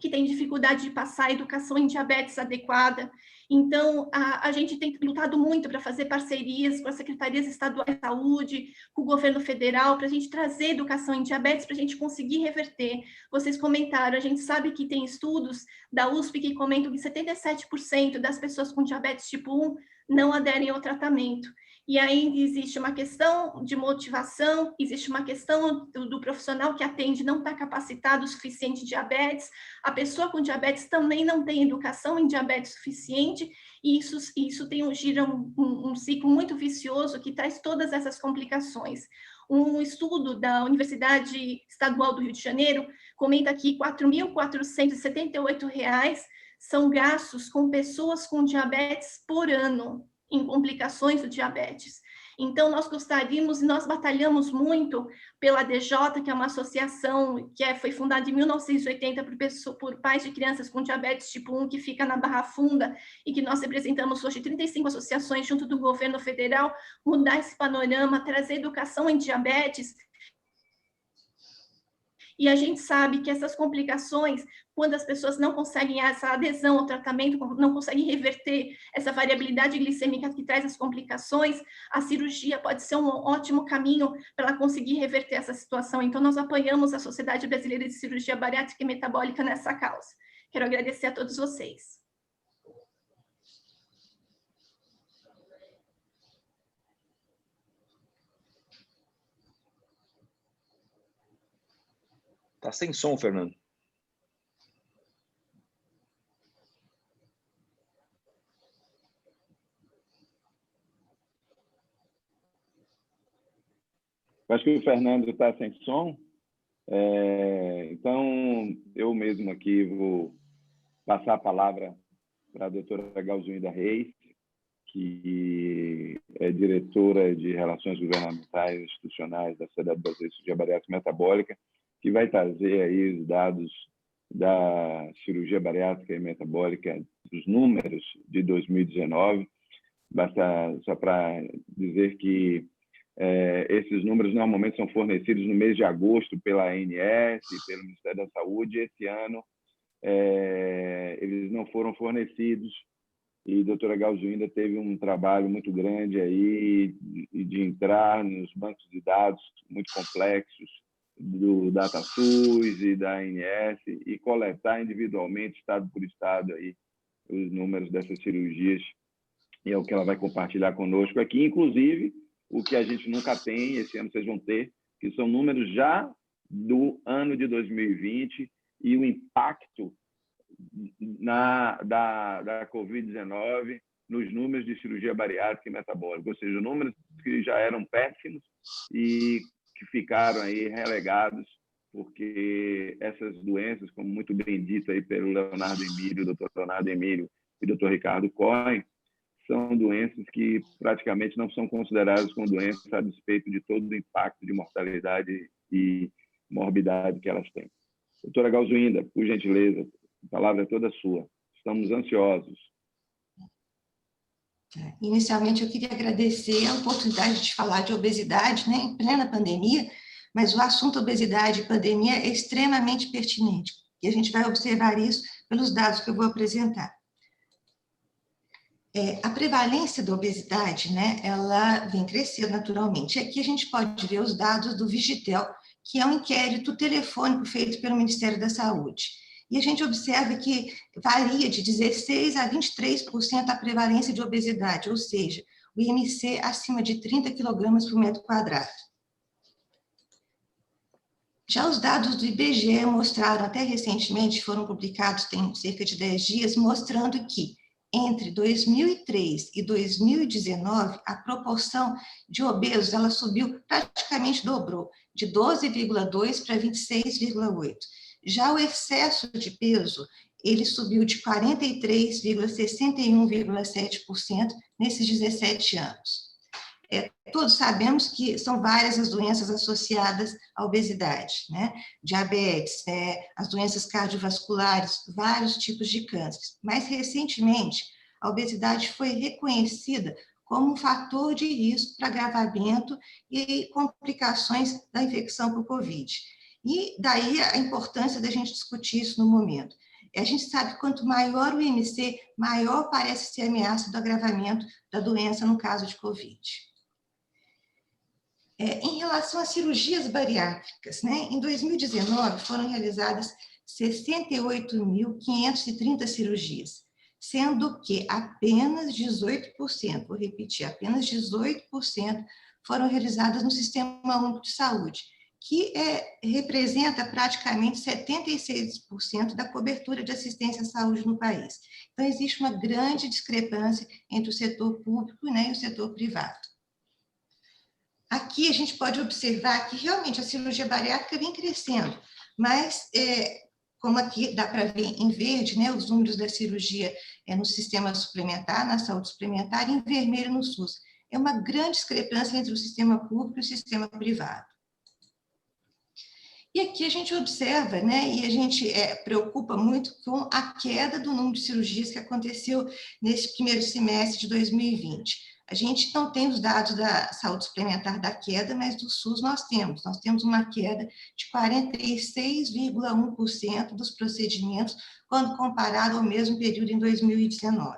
que têm dificuldade de passar a educação em diabetes adequada. Então, a gente tem lutado muito para fazer parcerias com as secretarias estaduais de saúde, com o governo federal, para a gente trazer educação em diabetes, para a gente conseguir reverter. Vocês comentaram, a gente sabe que tem estudos da USP que comentam que 77% das pessoas com diabetes tipo 1 não aderem ao tratamento. E ainda existe uma questão de motivação, existe uma questão do profissional que atende não estar capacitado o suficiente em diabetes, a pessoa com diabetes também não tem educação em diabetes suficiente, e isso gira um ciclo muito vicioso que traz todas essas complicações. Um estudo da Universidade Estadual do Rio de Janeiro comenta que R$ 4.478 são gastos com pessoas com diabetes por ano, em complicações do diabetes. Então, nós gostaríamos e nós batalhamos muito pela DJ, que é uma associação que foi fundada em 1980 por pais de crianças com diabetes tipo 1, que fica na Barra Funda, e que nós representamos hoje 35 associações junto do governo federal, mudar esse panorama, trazer educação em diabetes. E a gente sabe que essas complicações, quando as pessoas não conseguem essa adesão ao tratamento, não conseguem reverter essa variabilidade glicêmica que traz as complicações, a cirurgia pode ser um ótimo caminho para ela conseguir reverter essa situação. Então, nós apoiamos a Sociedade Brasileira de Cirurgia Bariátrica e Metabólica nessa causa. Quero agradecer a todos vocês. Tá sem som, Fernando. Acho que o Fernando está sem som. Então, eu mesmo aqui vou passar a palavra para a doutora Galzuinda Reis, que é diretora de Relações Governamentais e Institucionais da Sociedade Brasileira de Cirurgia Bariátrica e Metabólica, que vai trazer aí os dados da cirurgia bariátrica e metabólica, os números de 2019. Basta só para dizer que esses números normalmente são fornecidos no mês de agosto pela ANS, pelo Ministério da Saúde. Esse ano eles não foram fornecidos, e a doutora Galzuinda teve um trabalho muito grande aí de entrar nos bancos de dados muito complexos do DataSUS e da ANS e coletar individualmente, estado por estado, aí, os números dessas cirurgias, e é o que ela vai compartilhar conosco aqui, inclusive o que a gente nunca tem, esse ano vocês vão ter, que são números já do ano de 2020 e o impacto da Covid-19 nos números de cirurgia bariátrica e metabólica, ou seja, números que já eram péssimos e que ficaram aí relegados, porque essas doenças, como muito bem dito aí pelo Leonardo Emílio, doutor Leonardo Emílio e doutor Ricardo Cohen, são doenças que praticamente não são consideradas como doenças a despeito de todo o impacto de mortalidade e morbidade que elas têm. Doutora Galzuinda, por gentileza, a palavra é toda sua. Estamos ansiosos. Inicialmente, eu queria agradecer a oportunidade de falar de obesidade, né, em plena pandemia, mas o assunto obesidade e pandemia é extremamente pertinente, e a gente vai observar isso pelos dados que eu vou apresentar. A prevalência da obesidade, né, ela vem crescendo naturalmente. Aqui a gente pode ver os dados do Vigitel, que é um inquérito telefônico feito pelo Ministério da Saúde. E a gente observa que varia de 16% a 23% a prevalência de obesidade, ou seja, o IMC acima de 30 kg por metro quadrado. Já os dados do IBGE mostraram, até recentemente, foram publicados, tem cerca de 10 dias, mostrando que entre 2003 e 2019, a proporção de obesos ela subiu, praticamente dobrou, de 12,2% para 26,8%. Já o excesso de peso, ele subiu de 43,61,7% nesses 17 anos. Todos sabemos que são várias as doenças associadas à obesidade, né? Diabetes, as doenças cardiovasculares, vários tipos de cânceres. Mais recentemente, a obesidade foi reconhecida como um fator de risco para agravamento e complicações da infecção por Covid. E daí a importância da gente discutir isso no momento. A gente sabe que quanto maior o IMC, maior parece ser a ameaça do agravamento da doença no caso de Covid. Em relação às cirurgias bariátricas, né, em 2019 foram realizadas 68.530 cirurgias, sendo que apenas 18%, vou repetir, apenas 18% foram realizadas no Sistema Único de Saúde, que representa praticamente 76% da cobertura de assistência à saúde no país. Então, existe uma grande discrepância entre o setor público, né, e o setor privado. Aqui a gente pode observar que realmente a cirurgia bariátrica vem crescendo, mas, como aqui dá para ver em verde, né, os números da cirurgia no sistema suplementar, na saúde suplementar, e em vermelho no SUS. é uma grande discrepância entre o sistema público e o sistema privado. E aqui a gente observa, né, e a gente preocupa muito com a queda do número de cirurgias que aconteceu nesse primeiro semestre de 2020. A gente não tem os dados da saúde suplementar da queda, mas do SUS nós temos. Nós temos uma queda de 46,1% dos procedimentos quando comparado ao mesmo período em 2019.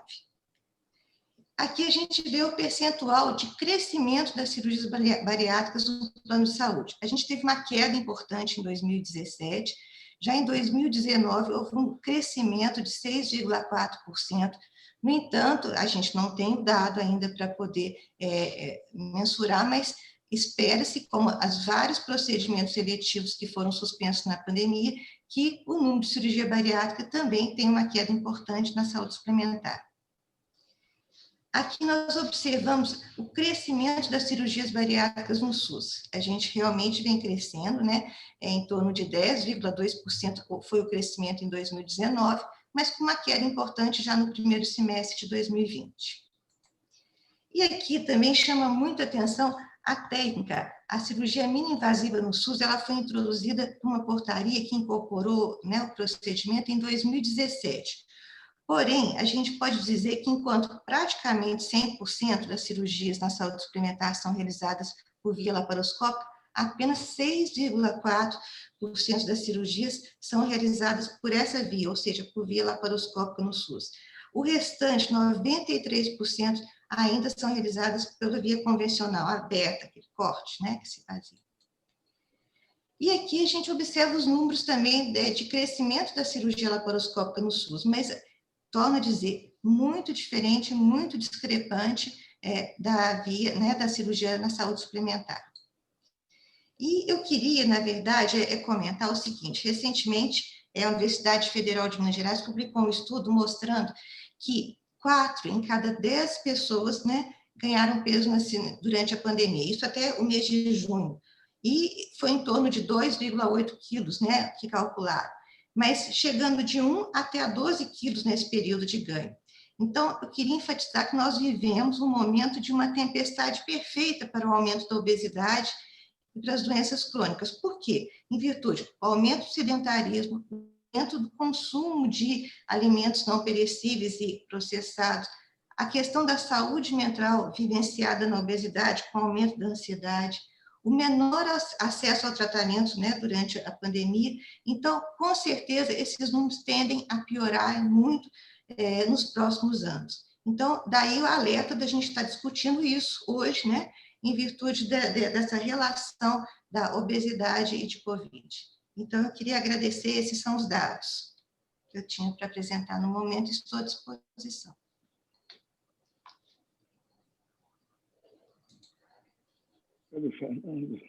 Aqui a gente vê o percentual de crescimento das cirurgias bariátricas no plano de saúde. A gente teve uma queda importante em 2017, já em 2019 houve um crescimento de 6,4%. No entanto, a gente não tem o dado ainda para poder mensurar, mas espera-se, como os vários procedimentos eletivos que foram suspensos na pandemia, que o número de cirurgia bariátrica também tem uma queda importante na saúde suplementar. Aqui nós observamos o crescimento das cirurgias bariátricas no SUS. A gente realmente vem crescendo, né? Em torno de 10,2% foi o crescimento em 2019, mas com uma queda importante já no primeiro semestre de 2020. E aqui também chama muita atenção a técnica. A cirurgia mini-invasiva no SUS, ela foi introduzida numa portaria que incorporou, né, o procedimento em 2017. Porém, a gente pode dizer que enquanto praticamente 100% das cirurgias na saúde suplementar são realizadas por via laparoscópica, apenas 6,4% das cirurgias são realizadas por essa via, ou seja, por via laparoscópica no SUS. O restante, 93%, ainda são realizadas pela via convencional, aberta, aquele corte, né, que se fazia. E aqui a gente observa os números também de crescimento da cirurgia laparoscópica no SUS, mas torno a dizer, muito diferente, muito discrepante da via, né, da cirurgia na saúde suplementar. E eu queria, na verdade, comentar o seguinte: recentemente, a Universidade Federal de Minas Gerais publicou um estudo mostrando que 4 em cada 10 pessoas, né, ganharam peso durante a pandemia, isso até o mês de junho, e foi em torno de 2,8 quilos, né, que calcularam, mas chegando de 1 até 12 quilos nesse período de ganho. Então, eu queria enfatizar que nós vivemos um momento de uma tempestade perfeita para o aumento da obesidade e para as doenças crônicas. Por quê? Em virtude do aumento do sedentarismo, do aumento do consumo de alimentos não perecíveis e processados, a questão da saúde mental vivenciada na obesidade, com o aumento da ansiedade, o menor acesso ao tratamento, né, durante a pandemia. Então, com certeza, esses números tendem a piorar muito nos próximos anos. Então, daí o alerta da gente estar discutindo isso hoje, né, em virtude dessa relação da obesidade e de Covid. Então, eu queria agradecer, esses são os dados que eu tinha para apresentar no momento, estou à disposição. Cadê o Fernando?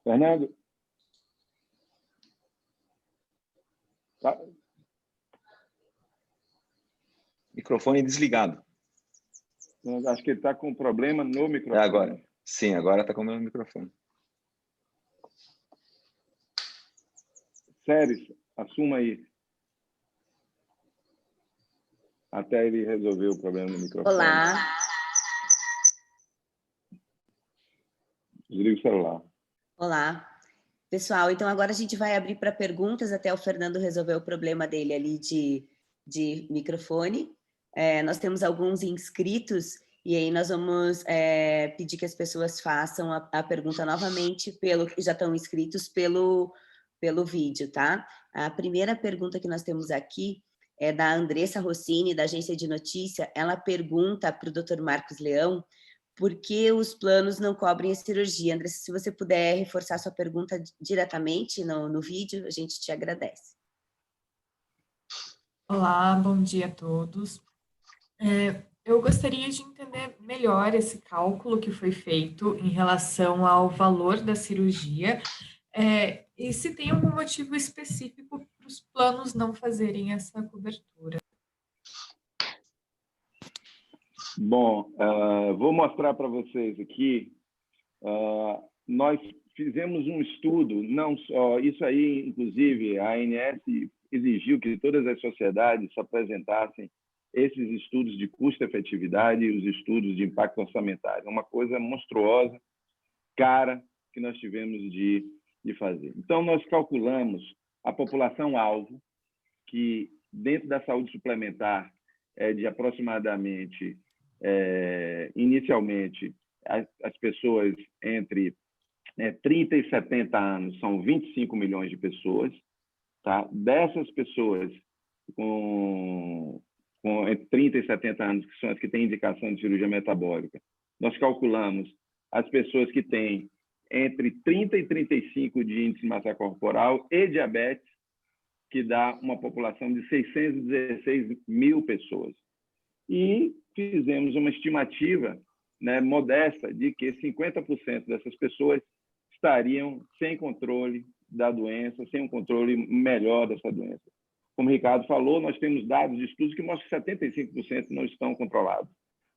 Fernando? Tá. Microfone desligado. Eu acho que ele está com problema no microfone. Agora. Sim, agora está com o meu microfone. Séries, assuma aí. Até ele resolver o problema no microfone. Olá. Desliga o celular. Olá. Pessoal, então agora a gente vai abrir para perguntas até o Fernando resolver o problema dele ali de microfone. Nós temos alguns inscritos e aí nós vamos pedir que as pessoas façam a pergunta novamente, que já estão inscritos pelo vídeo, tá? A primeira pergunta que nós temos aqui é da Andressa Rossini, da Agência de Notícia. Ela pergunta para o Dr. Marcos Leão por que os planos não cobrem a cirurgia. Andressa, se você puder reforçar sua pergunta diretamente no vídeo, a gente te agradece. Olá, bom dia a todos. Eu gostaria de entender melhor esse cálculo que foi feito em relação ao valor da cirurgia, e se tem algum motivo específico para os planos não fazerem essa cobertura. Bom, vou mostrar para vocês aqui. Nós fizemos um estudo, não só, isso aí, inclusive, a ANS exigiu que todas as sociedades apresentassem esses estudos de custo-efetividade e os estudos de impacto orçamentário. Uma coisa monstruosa, cara, que nós tivemos de fazer. Então, nós calculamos a população-alvo, que dentro da saúde suplementar é de aproximadamente, inicialmente, as pessoas entre 30 e 70 anos são 25 milhões de pessoas. Tá? Dessas pessoas com entre 30 e 70 anos, que são as que têm indicação de cirurgia metabólica, nós calculamos as pessoas que têm entre 30 e 35 de índice de massa corporal e diabetes, que dá uma população de 616 mil pessoas. E fizemos uma estimativa, né, modesta de que 50% dessas pessoas estariam sem controle da doença, sem um controle melhor dessa doença. Como o Ricardo falou, nós temos dados de estudos que mostram que 75% não estão controlados.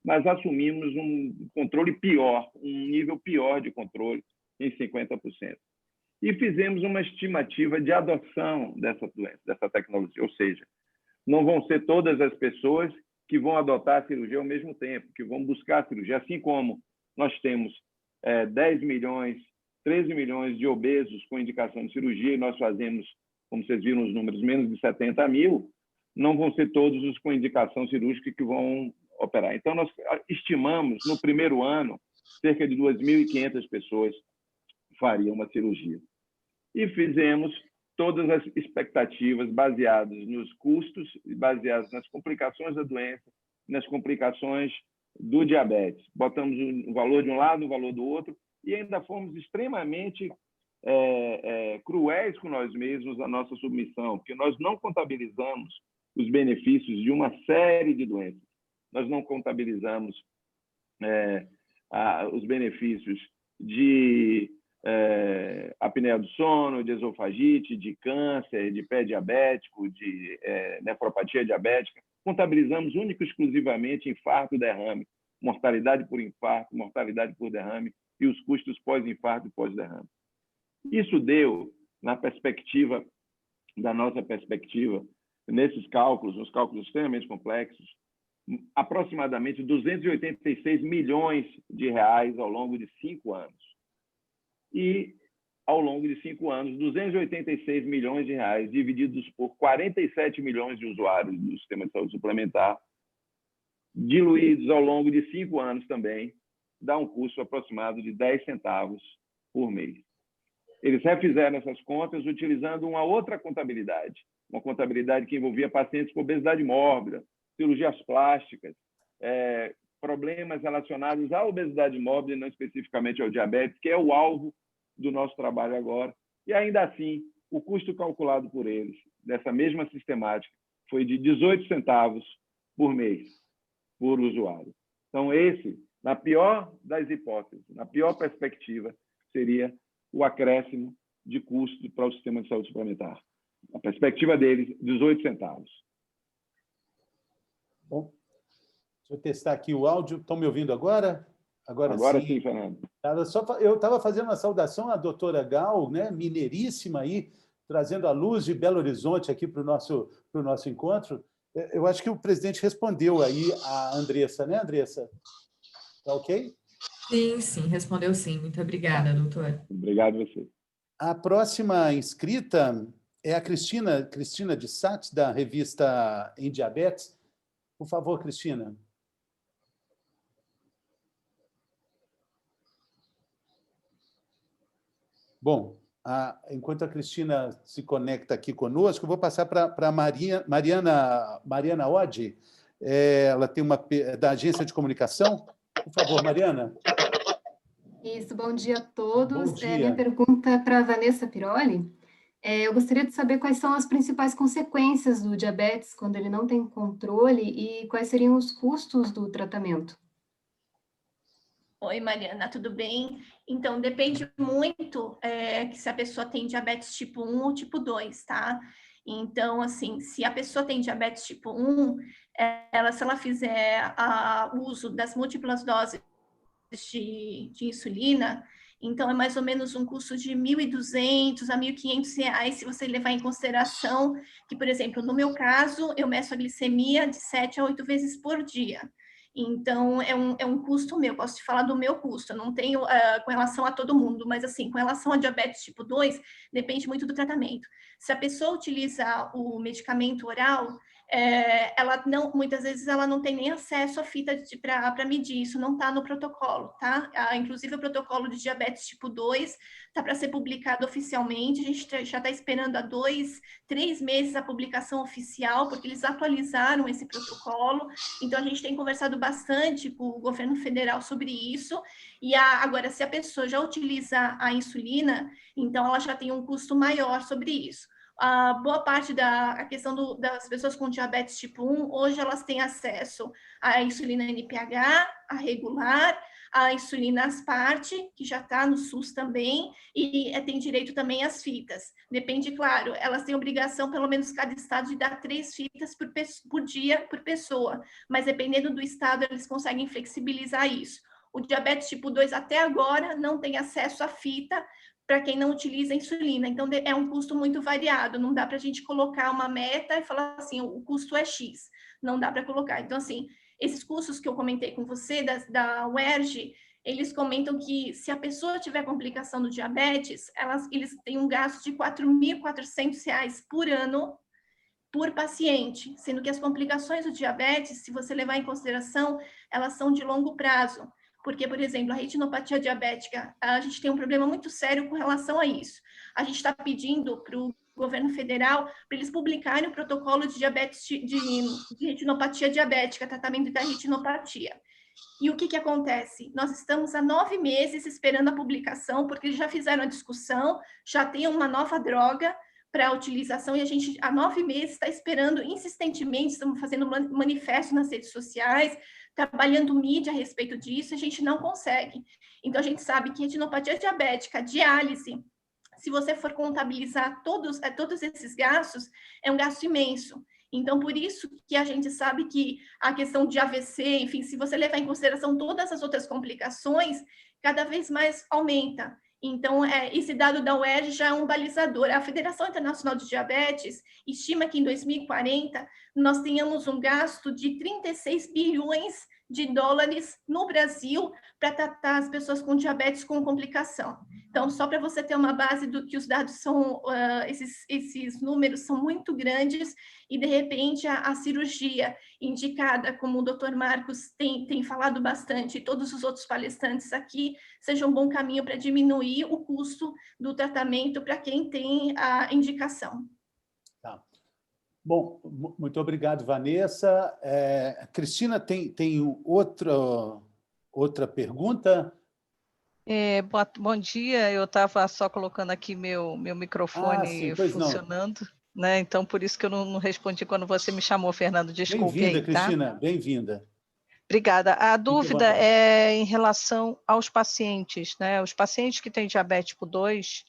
Mas assumimos um controle pior, um nível pior de controle em 50%. E fizemos uma estimativa de adoção dessa doença, dessa tecnologia. Ou seja, não vão ser todas as pessoas que vão adotar a cirurgia ao mesmo tempo, que vão buscar a cirurgia. Assim como nós temos 10 milhões, 13 milhões de obesos com indicação de cirurgia, e nós fazemos, como vocês viram os números, menos de 70 mil, não vão ser todos os com indicação cirúrgica que vão operar. Então, nós estimamos, no primeiro ano, cerca de 2.500 pessoas fariam uma cirurgia. E fizemos todas as expectativas baseadas nos custos, baseadas nas complicações da doença, nas complicações do diabetes. Botamos o valor de um lado, o valor do outro, e ainda fomos extremamente cruéis com nós mesmos na nossa submissão, porque nós não contabilizamos os benefícios de uma série de doenças. Nós não contabilizamos os benefícios de apneia do sono, de esofagite, de câncer, de pé diabético, de nefropatia diabética. Contabilizamos único e exclusivamente infarto e derrame, mortalidade por infarto, mortalidade por derrame e os custos pós-infarto e pós-derrame. Isso deu, na perspectiva, da nossa perspectiva, nesses cálculos, uns cálculos extremamente complexos, aproximadamente 286 milhões de reais ao longo de 5 anos. E, ao longo de 5 anos, 286 milhões de reais divididos por 47 milhões de usuários do sistema de saúde suplementar, diluídos ao longo de 5 anos também, dá um custo aproximado de 10 centavos por mês. Eles refizeram essas contas utilizando uma outra contabilidade, uma contabilidade que envolvia pacientes com obesidade mórbida, cirurgias plásticas, problemas relacionados à obesidade mórbida e não especificamente ao diabetes, que é o alvo do nosso trabalho agora. E, ainda assim, o custo calculado por eles, dessa mesma sistemática, foi de 18 centavos por mês, por usuário. Então, esse, na pior das hipóteses, na pior perspectiva, seria o acréscimo de custo para o sistema de saúde suplementar. A perspectiva deles, 18 centavos. Bom, deixa eu testar aqui o áudio. Estão me ouvindo agora? Agora sim, Fernando. Eu estava fazendo uma saudação à doutora Gal, né, mineiríssima aí, trazendo a luz de Belo Horizonte aqui para o nosso encontro. Eu acho que o presidente respondeu aí a Andressa, né, Andressa? Tá ok? Sim, respondeu sim. Muito obrigada, doutor. Obrigado a você. A próxima inscrita é a Cristina de Sá, da revista Em Diabetes. Por favor, Cristina. Bom, enquanto a Cristina se conecta aqui conosco, eu vou passar para a Mariana Oddi. Ela tem da Agência de Comunicação. Por favor, Mariana. Isso, bom dia a todos. Bom dia. Minha pergunta é para a Vanessa Piroli. Eu gostaria de saber quais são as principais consequências do diabetes quando ele não tem controle e quais seriam os custos do tratamento. Oi, Mariana, tudo bem? Então, depende muito se a pessoa tem diabetes tipo 1 ou tipo 2, tá? Então, assim, se a pessoa tem diabetes tipo 1, se ela fizer uso das múltiplas doses de insulina, Então, é mais ou menos um custo de R$ 1.200 a R$ 1.500, se você levar em consideração que, por exemplo, no meu caso, eu meço a glicemia de 7 a 8 vezes por dia. Então, é um custo meu, posso te falar do meu custo, eu não tenho com relação a todo mundo, mas assim, com relação a diabetes tipo 2, depende muito do tratamento. Se a pessoa utiliza o medicamento oral, ela não, muitas vezes ela não tem nem acesso à fita para medir, isso não está no protocolo, tá? Inclusive o protocolo de diabetes tipo 2 está para ser publicado oficialmente, a gente já está esperando há 2, 3 meses a publicação oficial, porque eles atualizaram esse protocolo, então a gente tem conversado bastante com o governo federal sobre isso, e agora, se a pessoa já utiliza a insulina, então ela já tem um custo maior sobre isso. A boa parte da questão das pessoas com diabetes tipo 1, hoje elas têm acesso à insulina NPH, a regular, a insulina Asparte, que já está no SUS também, e tem direito também às fitas. Depende, claro, elas têm obrigação, pelo menos cada estado, de dar 3 fitas por dia, por pessoa, mas dependendo do estado, eles conseguem flexibilizar isso. O diabetes tipo 2, até agora, não tem acesso à fita, para quem não utiliza insulina. Então, é um custo muito variado, não dá para a gente colocar uma meta e falar assim, o custo é X, não dá para colocar. Então, assim, esses custos que eu comentei com você, da UERJ, eles comentam que se a pessoa tiver complicação do diabetes, eles têm um gasto de R$ 4.400 por ano por paciente, sendo que as complicações do diabetes, se você levar em consideração, elas são de longo prazo. Porque, por exemplo, a retinopatia diabética, a gente tem um problema muito sério com relação a isso. A gente está pedindo para o governo federal para eles publicarem o protocolo de diabetes de retinopatia diabética, tratamento da retinopatia. E o que acontece? Nós estamos há 9 meses esperando a publicação, porque eles já fizeram a discussão, já tem uma nova droga para utilização, e a gente, há 9 meses, está esperando insistentemente, estamos fazendo manifesto nas redes sociais, trabalhando mídia a respeito disso, a gente não consegue. Então, a gente sabe que retinopatia diabética, diálise, se você for contabilizar todos esses gastos, é um gasto imenso. Então, por isso que a gente sabe que a questão de AVC, enfim, se você levar em consideração todas as outras complicações, cada vez mais aumenta. Então, esse dado da UERJ já é um balizador. A Federação Internacional de Diabetes estima que em 2040 nós tenhamos um gasto de 36 bilhões de dólares no Brasil para tratar as pessoas com diabetes com complicação. Então, só para você ter uma base do que os dados são, esses números são muito grandes, e de repente a cirurgia indicada, como o Dr. Marcos tem falado bastante, e todos os outros palestrantes aqui, seja um bom caminho para diminuir o custo do tratamento para quem tem a indicação. Tá. Bom, muito obrigado, Vanessa. Cristina, tem outra pergunta? Bom dia, eu estava só colocando aqui meu microfone sim, funcionando, né? Então, por isso que eu não respondi quando você me chamou, Fernando, desculpe aí, tá? Bem-vinda, Cristina, bem-vinda. Obrigada. A dúvida é em relação aos pacientes, né? Os pacientes que têm diabetes tipo 2,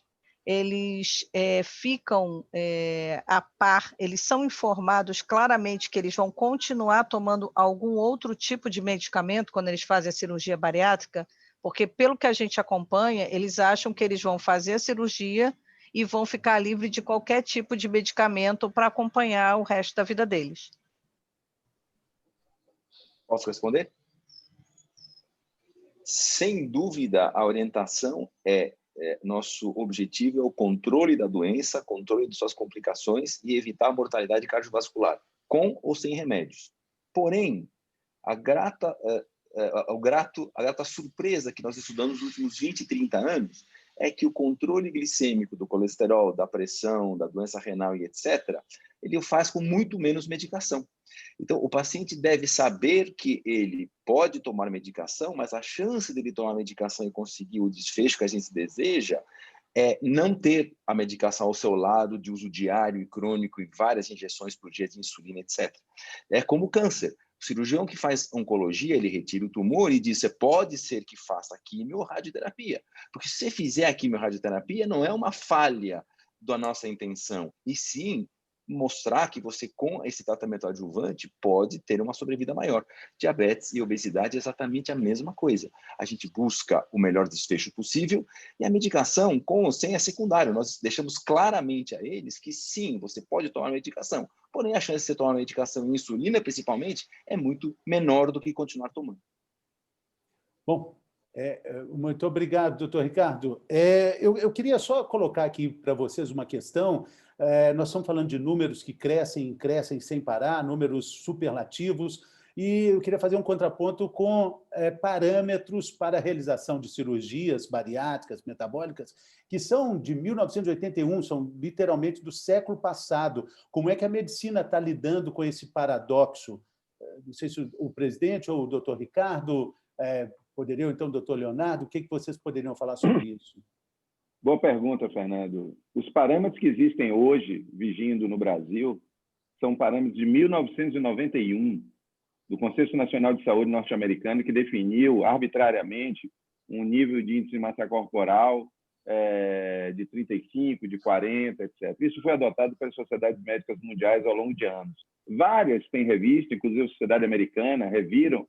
eles ficam a par, eles são informados claramente que eles vão continuar tomando algum outro tipo de medicamento quando eles fazem a cirurgia bariátrica, porque pelo que a gente acompanha, eles acham que eles vão fazer a cirurgia e vão ficar livre de qualquer tipo de medicamento para acompanhar o resto da vida deles. Posso responder? Sem dúvida, a orientação nosso objetivo é o controle da doença, controle de suas complicações e evitar a mortalidade cardiovascular, com ou sem remédios. Porém, a grata surpresa que nós estudamos nos últimos 20, 30 anos é que o controle glicêmico do colesterol, da pressão, da doença renal e etc., ele o faz com muito menos medicação. Então, o paciente deve saber que ele pode tomar medicação, mas a chance dele tomar medicação e conseguir o desfecho que a gente deseja é não ter a medicação ao seu lado, de uso diário e crônico e várias injeções por dia de insulina, etc. É como o câncer. O cirurgião que faz oncologia, ele retira o tumor e diz, pode ser que faça quimio ou radioterapia. Porque se você fizer a quimio ou radioterapia, não é uma falha da nossa intenção, e sim mostrar que você, com esse tratamento adjuvante, pode ter uma sobrevida maior. Diabetes e obesidade é exatamente a mesma coisa. A gente busca o melhor desfecho possível e a medicação, com ou sem, é secundário. Nós deixamos claramente a eles que sim, você pode tomar medicação, porém a chance de você tomar medicação em insulina, principalmente, é muito menor do que continuar tomando. Bom, muito obrigado, doutor Ricardo. Eu queria só colocar aqui para vocês uma questão. Nós estamos falando de números que crescem sem parar, números superlativos, e eu queria fazer um contraponto com parâmetros para a realização de cirurgias bariátricas, metabólicas, que são de 1981, são literalmente do século passado. Como é que a medicina está lidando com esse paradoxo? Não sei se o presidente ou o doutor Ricardo... Poderiam, então, doutor Leonardo, o que vocês poderiam falar sobre isso? Boa pergunta, Fernando. Os parâmetros que existem hoje, vigindo no Brasil, são parâmetros de 1991, do Conselho Nacional de Saúde norte-americano, que definiu arbitrariamente um nível de índice de massa corporal de 35, de 40, etc. Isso foi adotado pelas sociedades médicas mundiais ao longo de anos. Várias têm revisto, inclusive a Sociedade Americana, reviram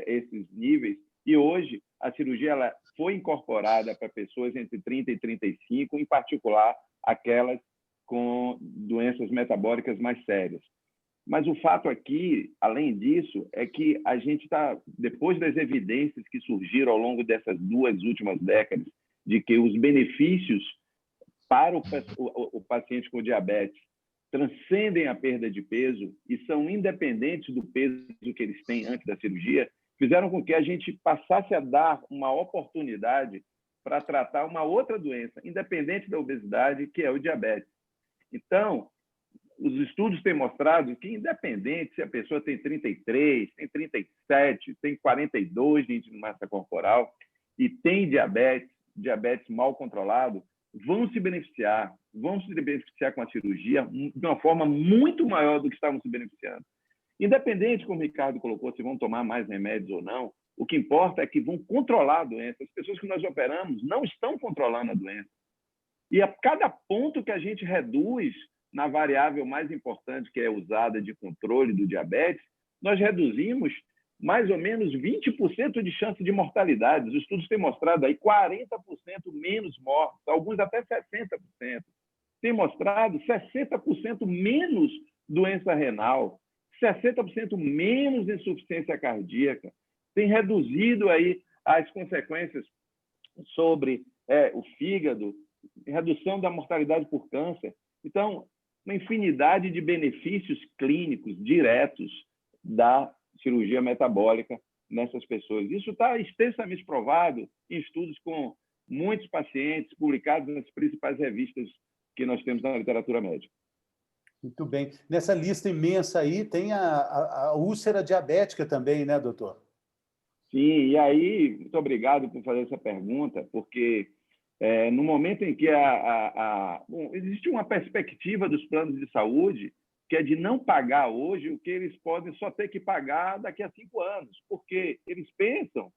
esses níveis, e hoje a cirurgia ela foi incorporada para pessoas entre 30 e 35, em particular aquelas com doenças metabólicas mais sérias. Mas o fato aqui, além disso, é que a gente está, depois das evidências que surgiram ao longo dessas 2 últimas décadas, de que os benefícios para o paciente com diabetes transcendem a perda de peso e são independentes do peso que eles têm antes da cirurgia, fizeram com que a gente passasse a dar uma oportunidade para tratar uma outra doença, independente da obesidade, que é o diabetes. Então, os estudos têm mostrado que, independente se a pessoa tem 33, tem 37, tem 42 de índice de massa corporal e tem diabetes mal controlado, vão se beneficiar com a cirurgia de uma forma muito maior do que estavam se beneficiando. Independente, como o Ricardo colocou, se vão tomar mais remédios ou não, o que importa é que vão controlar a doença. As pessoas que nós operamos não estão controlando a doença. E a cada ponto que a gente reduz na variável mais importante, que é usada de controle do diabetes, nós reduzimos mais ou menos 20% de chance de mortalidade. Os estudos têm mostrado aí 40% menos mortes, alguns até 60%. Tem mostrado 60% menos doença renal, 60% menos insuficiência cardíaca. Tem reduzido aí as consequências sobre o fígado, redução da mortalidade por câncer. Então, uma infinidade de benefícios clínicos diretos da cirurgia metabólica nessas pessoas. Isso está extensamente provado em estudos com muitos pacientes, publicados nas principais revistas que nós temos na literatura médica. Muito bem. Nessa lista imensa aí tem a úlcera diabética também, né, doutor? Sim, e aí, muito obrigado por fazer essa pergunta, porque no momento em que existe uma perspectiva dos planos de saúde que é de não pagar hoje o que eles podem só ter que pagar daqui a 5 anos, porque eles pensam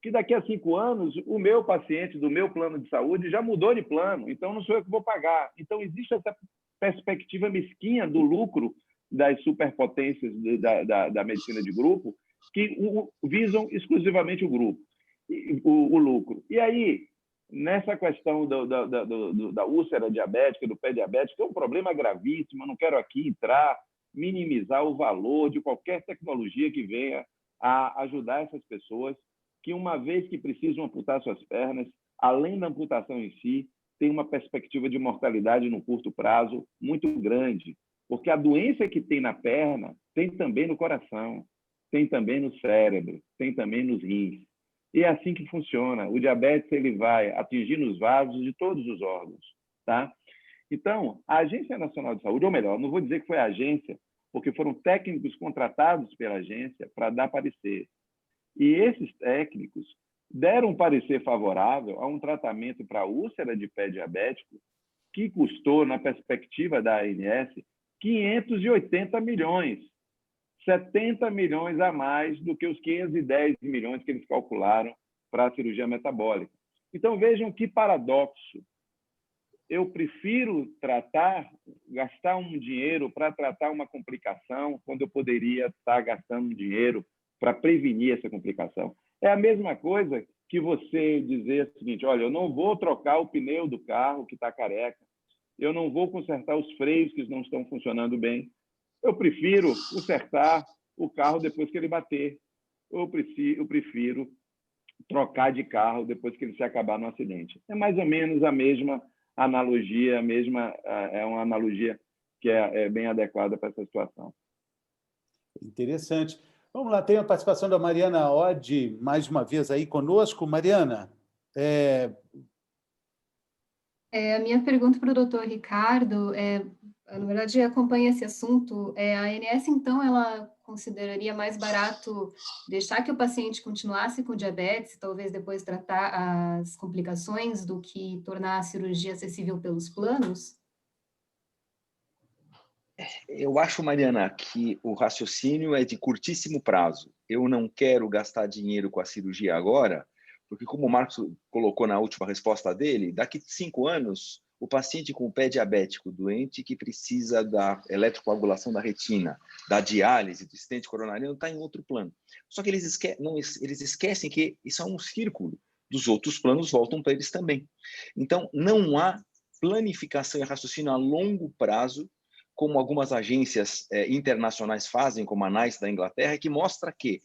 que daqui a 5 anos o meu paciente do meu plano de saúde já mudou de plano, então não sou eu que vou pagar. Então existe essa perspectiva mesquinha do lucro das superpotências da medicina de grupo que visam exclusivamente o grupo, o lucro. E aí, nessa questão da úlcera diabética, do pé diabético, é um problema gravíssimo, eu não quero aqui entrar, minimizar o valor de qualquer tecnologia que venha a ajudar essas pessoas que, uma vez que precisam amputar suas pernas, além da amputação em si, tem uma perspectiva de mortalidade no curto prazo muito grande, porque a doença que tem na perna tem também no coração, tem também no cérebro, tem também nos rins. E é assim que funciona. O diabetes ele vai atingindo os vasos de todos os órgãos. Tá? Então, a Agência Nacional de Saúde, ou melhor, não vou dizer que foi a agência, porque foram técnicos contratados pela agência para dar parecer. E esses técnicos deram um parecer favorável a um tratamento para úlcera de pé diabético que custou, na perspectiva da ANS, 580 milhões, 70 milhões a mais do que os 510 milhões que eles calcularam para a cirurgia metabólica. Então, vejam que paradoxo. eu prefiro gastar um dinheiro para tratar uma complicação, quando eu poderia estar gastando dinheiro para prevenir essa complicação. É a mesma coisa que você dizer o seguinte: olha, eu não vou trocar o pneu do carro que está careca, eu não vou consertar os freios que não estão funcionando bem, eu prefiro consertar o carro depois que ele bater, eu prefiro trocar de carro depois que ele se acabar no acidente. É mais ou menos a mesma analogia, é uma analogia que é bem adequada para essa situação. Interessante. Vamos lá, tem a participação da Mariana Oddi, mais uma vez aí conosco. Mariana, A minha pergunta para o doutor Ricardo na verdade, acompanha esse assunto. A ANS, então, ela consideraria mais barato deixar que o paciente continuasse com diabetes, talvez depois tratar as complicações, do que tornar a cirurgia acessível pelos planos? Eu acho, Mariana, que o raciocínio é de curtíssimo prazo. Eu não quero gastar dinheiro com a cirurgia agora, porque, como o Marcos colocou na última resposta dele, daqui a 5 anos, o paciente com o pé diabético doente que precisa da eletrocoagulação da retina, da diálise, do estente coronariano, está em outro plano. Só que eles esquecem que isso é um círculo. Dos outros planos voltam para eles também. Então, não há planificação e raciocínio a longo prazo, como algumas agências internacionais fazem, como a NICE da Inglaterra, que mostra que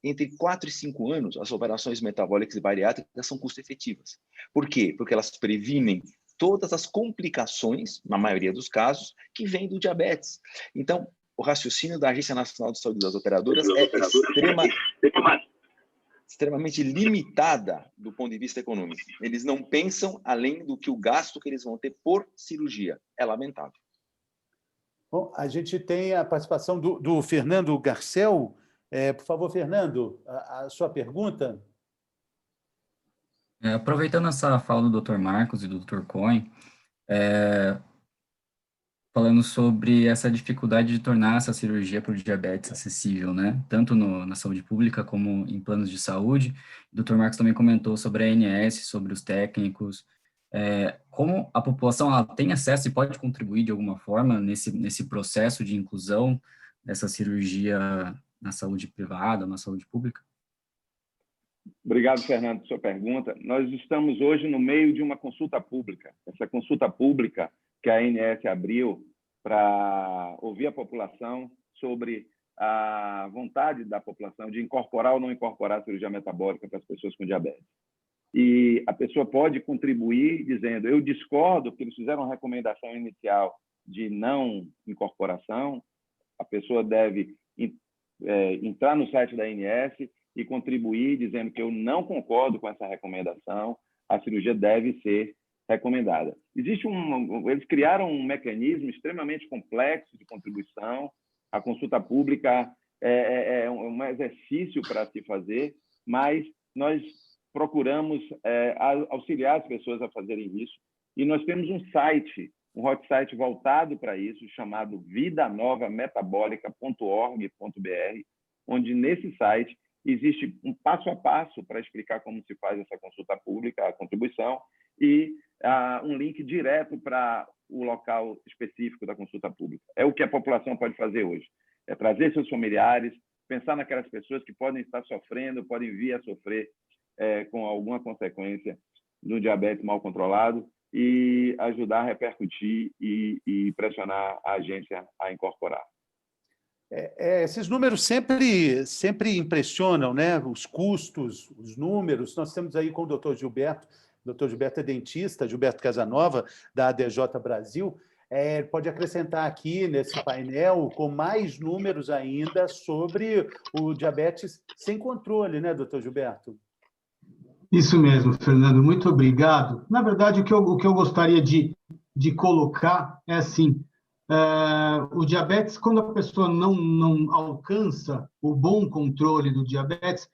entre 4 e 5 anos, as operações metabólicas e bariátricas são custo-efetivas. Por quê? Porque elas previnem todas as complicações, na maioria dos casos, que vêm do diabetes. Então, o raciocínio da Agência Nacional de Saúde das Operadoras é extremamente limitada do ponto de vista econômico. Eles não pensam além do que o gasto que eles vão ter por cirurgia. É lamentável. Bom, a gente tem a participação do Fernando Garcel. Por favor, Fernando, a sua pergunta. Aproveitando essa fala do Dr. Marcos e do Dr. Cohen, falando sobre essa dificuldade de tornar essa cirurgia para o diabetes acessível, né? Tanto na saúde pública como em planos de saúde. O Dr. Marcos também comentou sobre a ANS, sobre os técnicos. Como a população ela tem acesso e pode contribuir de alguma forma nesse processo de inclusão dessa cirurgia na saúde privada, na saúde pública? Obrigado, Fernando, por sua pergunta. Nós estamos hoje no meio de uma consulta pública. Essa consulta pública que a ANS abriu para ouvir a população sobre a vontade da população de incorporar ou não incorporar a cirurgia metabólica para as pessoas com diabetes. E a pessoa pode contribuir dizendo: eu discordo, porque eles fizeram uma recomendação inicial de não incorporação. A pessoa deve entrar no site da ANS e contribuir dizendo que eu não concordo com essa recomendação, a cirurgia deve ser recomendada. Eles criaram um mecanismo extremamente complexo de contribuição. A consulta pública é um exercício para se fazer, mas nós procuramos auxiliar as pessoas a fazerem isso. E nós temos um site, um hot site voltado para isso, chamado vidanovametabolica.org.br, onde nesse site existe um passo a passo para explicar como se faz essa consulta pública, a contribuição, e um link direto para o local específico da consulta pública. É o que a população pode fazer hoje. É trazer seus familiares, pensar naquelas pessoas que podem estar sofrendo, podem vir a sofrer com alguma consequência do diabetes mal controlado e ajudar a repercutir e pressionar a agência a incorporar. Esses números sempre impressionam, né? Os custos, os números. Nós temos aí com o doutor Gilberto. O doutor Gilberto é dentista, Gilberto Casanova, da ADJ Brasil. Pode acrescentar aqui nesse painel com mais números ainda sobre o diabetes sem controle, né, doutor Gilberto? Isso mesmo, Fernando. Muito obrigado. Na verdade, o que eu gostaria de colocar é assim: o diabetes, quando a pessoa não alcança o bom controle do diabetes,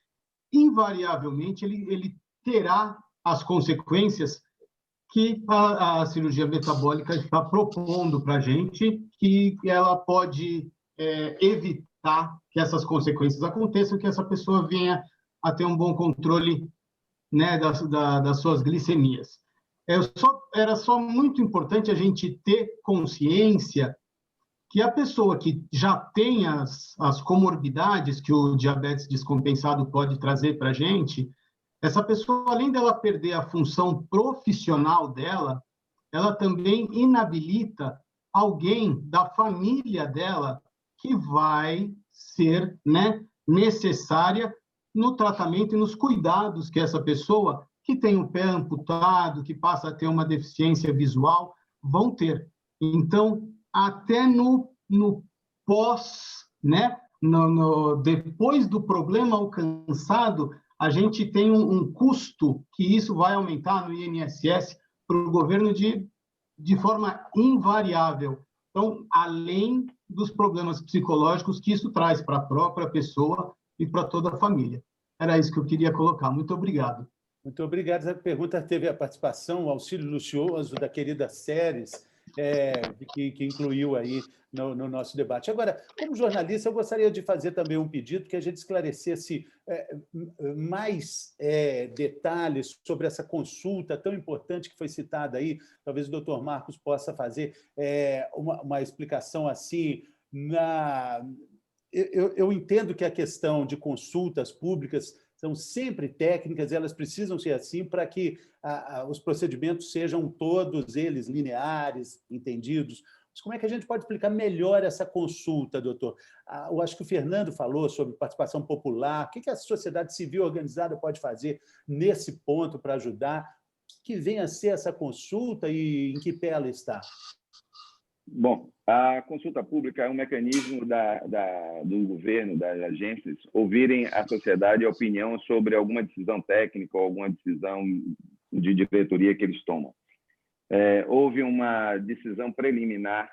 invariavelmente ele terá as consequências que a cirurgia metabólica está propondo para a gente, que ela pode evitar que essas consequências aconteçam, que essa pessoa venha a ter um bom controle, né, das suas glicemias. Era só muito importante a gente ter consciência que a pessoa que já tem as comorbidades que o diabetes descompensado pode trazer para a gente, essa pessoa, além dela perder a função profissional dela, ela também inabilita alguém da família dela que vai ser, né, necessária no tratamento e nos cuidados que essa pessoa que tem o pé amputado, que passa a ter uma deficiência visual, vão ter. Então, até no pós, né, depois do problema alcançado, a gente tem um custo que isso vai aumentar no INSS para o governo de forma invariável. Então, além dos problemas psicológicos que isso traz para a própria pessoa e para toda a família. Era isso que eu queria colocar. Muito obrigado. Muito obrigado. Essa pergunta teve a participação, o auxílio lucioso da querida Séries, que incluiu aí no nosso debate. Agora, como jornalista, eu gostaria de fazer também um pedido que a gente esclarecesse mais detalhes sobre essa consulta tão importante que foi citada aí. Talvez o doutor Marcos possa fazer uma explicação assim. Eu entendo que a questão de consultas públicas são sempre técnicas, elas precisam ser assim para que os procedimentos sejam todos eles lineares, entendidos. Mas como é que a gente pode explicar melhor essa consulta, doutor? Eu acho que o Fernando falou sobre participação popular. O que a sociedade civil organizada pode fazer nesse ponto para ajudar? O que vem a ser essa consulta e em que pé ela está? Bom, a consulta pública é um mecanismo do governo, das agências, ouvirem a sociedade e a opinião sobre alguma decisão técnica ou alguma decisão de diretoria que eles tomam. Houve uma decisão preliminar,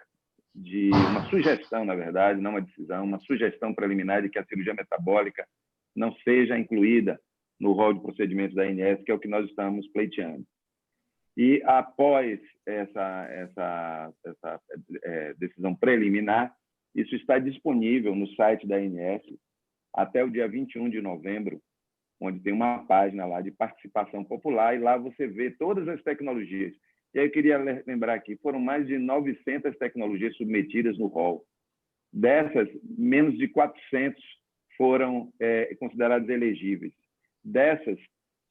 uma sugestão, na verdade, não uma decisão, uma sugestão preliminar de que a cirurgia metabólica não seja incluída no rol de procedimentos da ANS, que é o que nós estamos pleiteando. E, após essa decisão preliminar, isso está disponível no site da ANS até o dia 21 de novembro, onde tem uma página lá de participação popular, e lá você vê todas as tecnologias. E aí eu queria lembrar aqui, foram mais de 900 tecnologias submetidas no rol. Dessas, menos de 400 foram consideradas elegíveis. Dessas,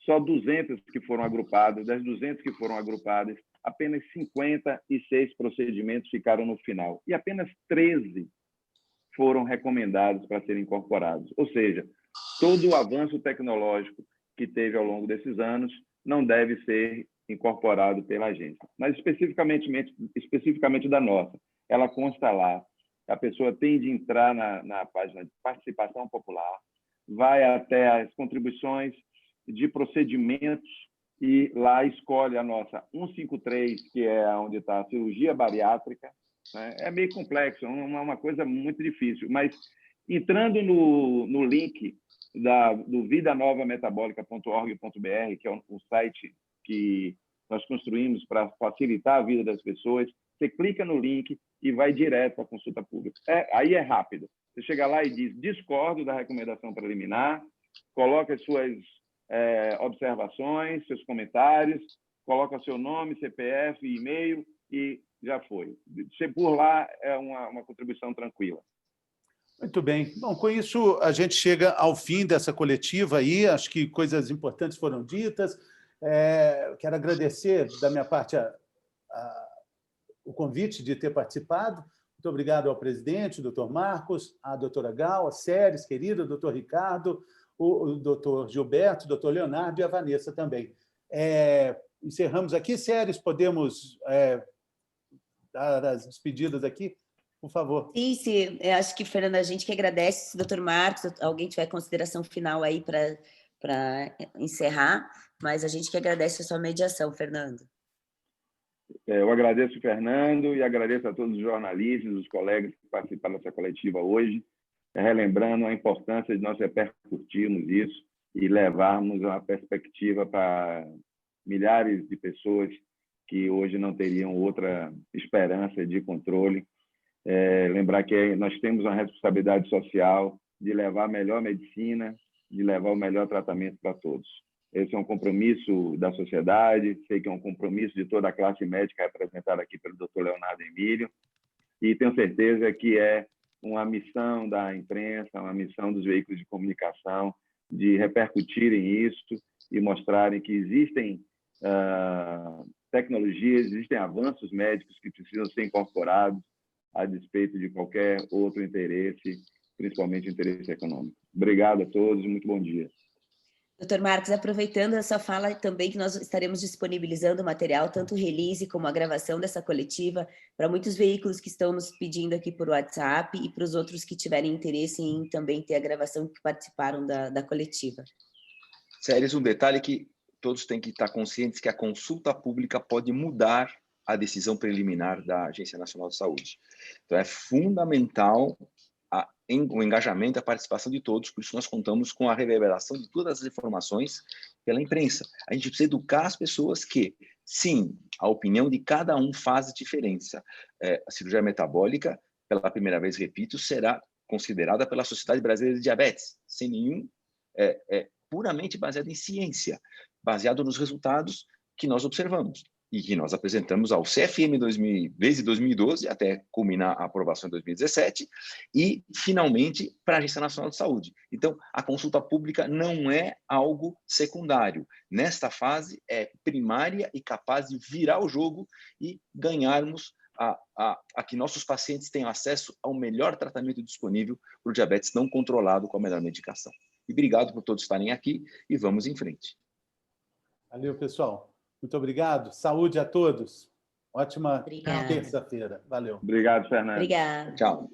só 200 que foram agrupadas. Das 200 que foram agrupadas, apenas 56 procedimentos ficaram no final. E apenas 13 foram recomendados para serem incorporados. Ou seja, todo o avanço tecnológico que teve ao longo desses anos não deve ser incorporado pela agência. Mas especificamente da nossa, ela consta lá. A pessoa tem de entrar na página de participação popular, vai até as contribuições de procedimentos e lá escolhe a nossa 153, que é onde está a cirurgia bariátrica. Né? É meio complexo, é uma coisa muito difícil, mas entrando no link do vidanovametabolica.org.br, que é um site que nós construímos para facilitar a vida das pessoas, você clica no link e vai direto para a consulta pública. Aí é rápido. Você chega lá e diz, discordo da recomendação preliminar, coloca as suas observações, seus comentários, coloca seu nome, CPF, e-mail e já foi. Por lá é uma contribuição tranquila. Muito bem. Bom, com isso a gente chega ao fim dessa coletiva aí. Acho que coisas importantes foram ditas. Quero agradecer da minha parte o convite de ter participado. Muito obrigado ao presidente, doutor Marcos, à doutora Gal, a Séries, querida, doutor Ricardo, o doutor Gilberto, o doutor Leonardo e a Vanessa também. Encerramos aqui. Séries, podemos dar as despedidas aqui? Por favor. Sim. Eu acho que, Fernanda, a gente que agradece. Se o doutor Marcos, alguém tiver consideração final aí para encerrar, mas a gente que agradece a sua mediação, Fernando. Eu agradeço o Fernando e agradeço a todos os jornalistas, os colegas que participaram dessa coletiva hoje, relembrando a importância de nós repercutirmos isso e levarmos uma perspectiva para milhares de pessoas que hoje não teriam outra esperança de controle. Lembrar que nós temos uma responsabilidade social de levar a melhor medicina, de levar o melhor tratamento para todos. Esse é um compromisso da sociedade, sei que é um compromisso de toda a classe médica representada aqui pelo Dr. Leonardo Emílio, e tenho certeza que é uma missão da imprensa, uma missão dos veículos de comunicação, de repercutirem isso e mostrarem que existem tecnologias, existem avanços médicos que precisam ser incorporados a despeito de qualquer outro interesse, principalmente o interesse econômico. Obrigado a todos, muito bom dia. Doutor Marcos, aproveitando a sua fala também que nós estaremos disponibilizando o material, tanto o release como a gravação dessa coletiva, para muitos veículos que estão nos pedindo aqui por WhatsApp e para os outros que tiverem interesse em também ter a gravação que participaram da coletiva. Séries, um detalhe que todos têm que estar conscientes que a consulta pública pode mudar a decisão preliminar da Agência Nacional de Saúde. Então, é fundamental o engajamento, a participação de todos, por isso nós contamos com a reverberação de todas as informações pela imprensa. A gente precisa educar as pessoas que, sim, a opinião de cada um faz diferença. A cirurgia metabólica, pela primeira vez, repito, será considerada pela Sociedade Brasileira de Diabetes, sem nenhum, puramente baseada em ciência, baseado nos resultados que nós observamos e que nós apresentamos ao CFM desde 2012, até culminar a aprovação em 2017, e, finalmente, para a Agência Nacional de Saúde. Então, a consulta pública não é algo secundário. Nesta fase, é primária e capaz de virar o jogo e ganharmos a que nossos pacientes tenham acesso ao melhor tratamento disponível para o diabetes não controlado com a melhor medicação. E obrigado por todos estarem aqui e vamos em frente. Valeu, pessoal. Muito obrigado. Saúde a todos. Ótima terça-feira. Valeu. Obrigado, Fernando. Obrigada. Tchau.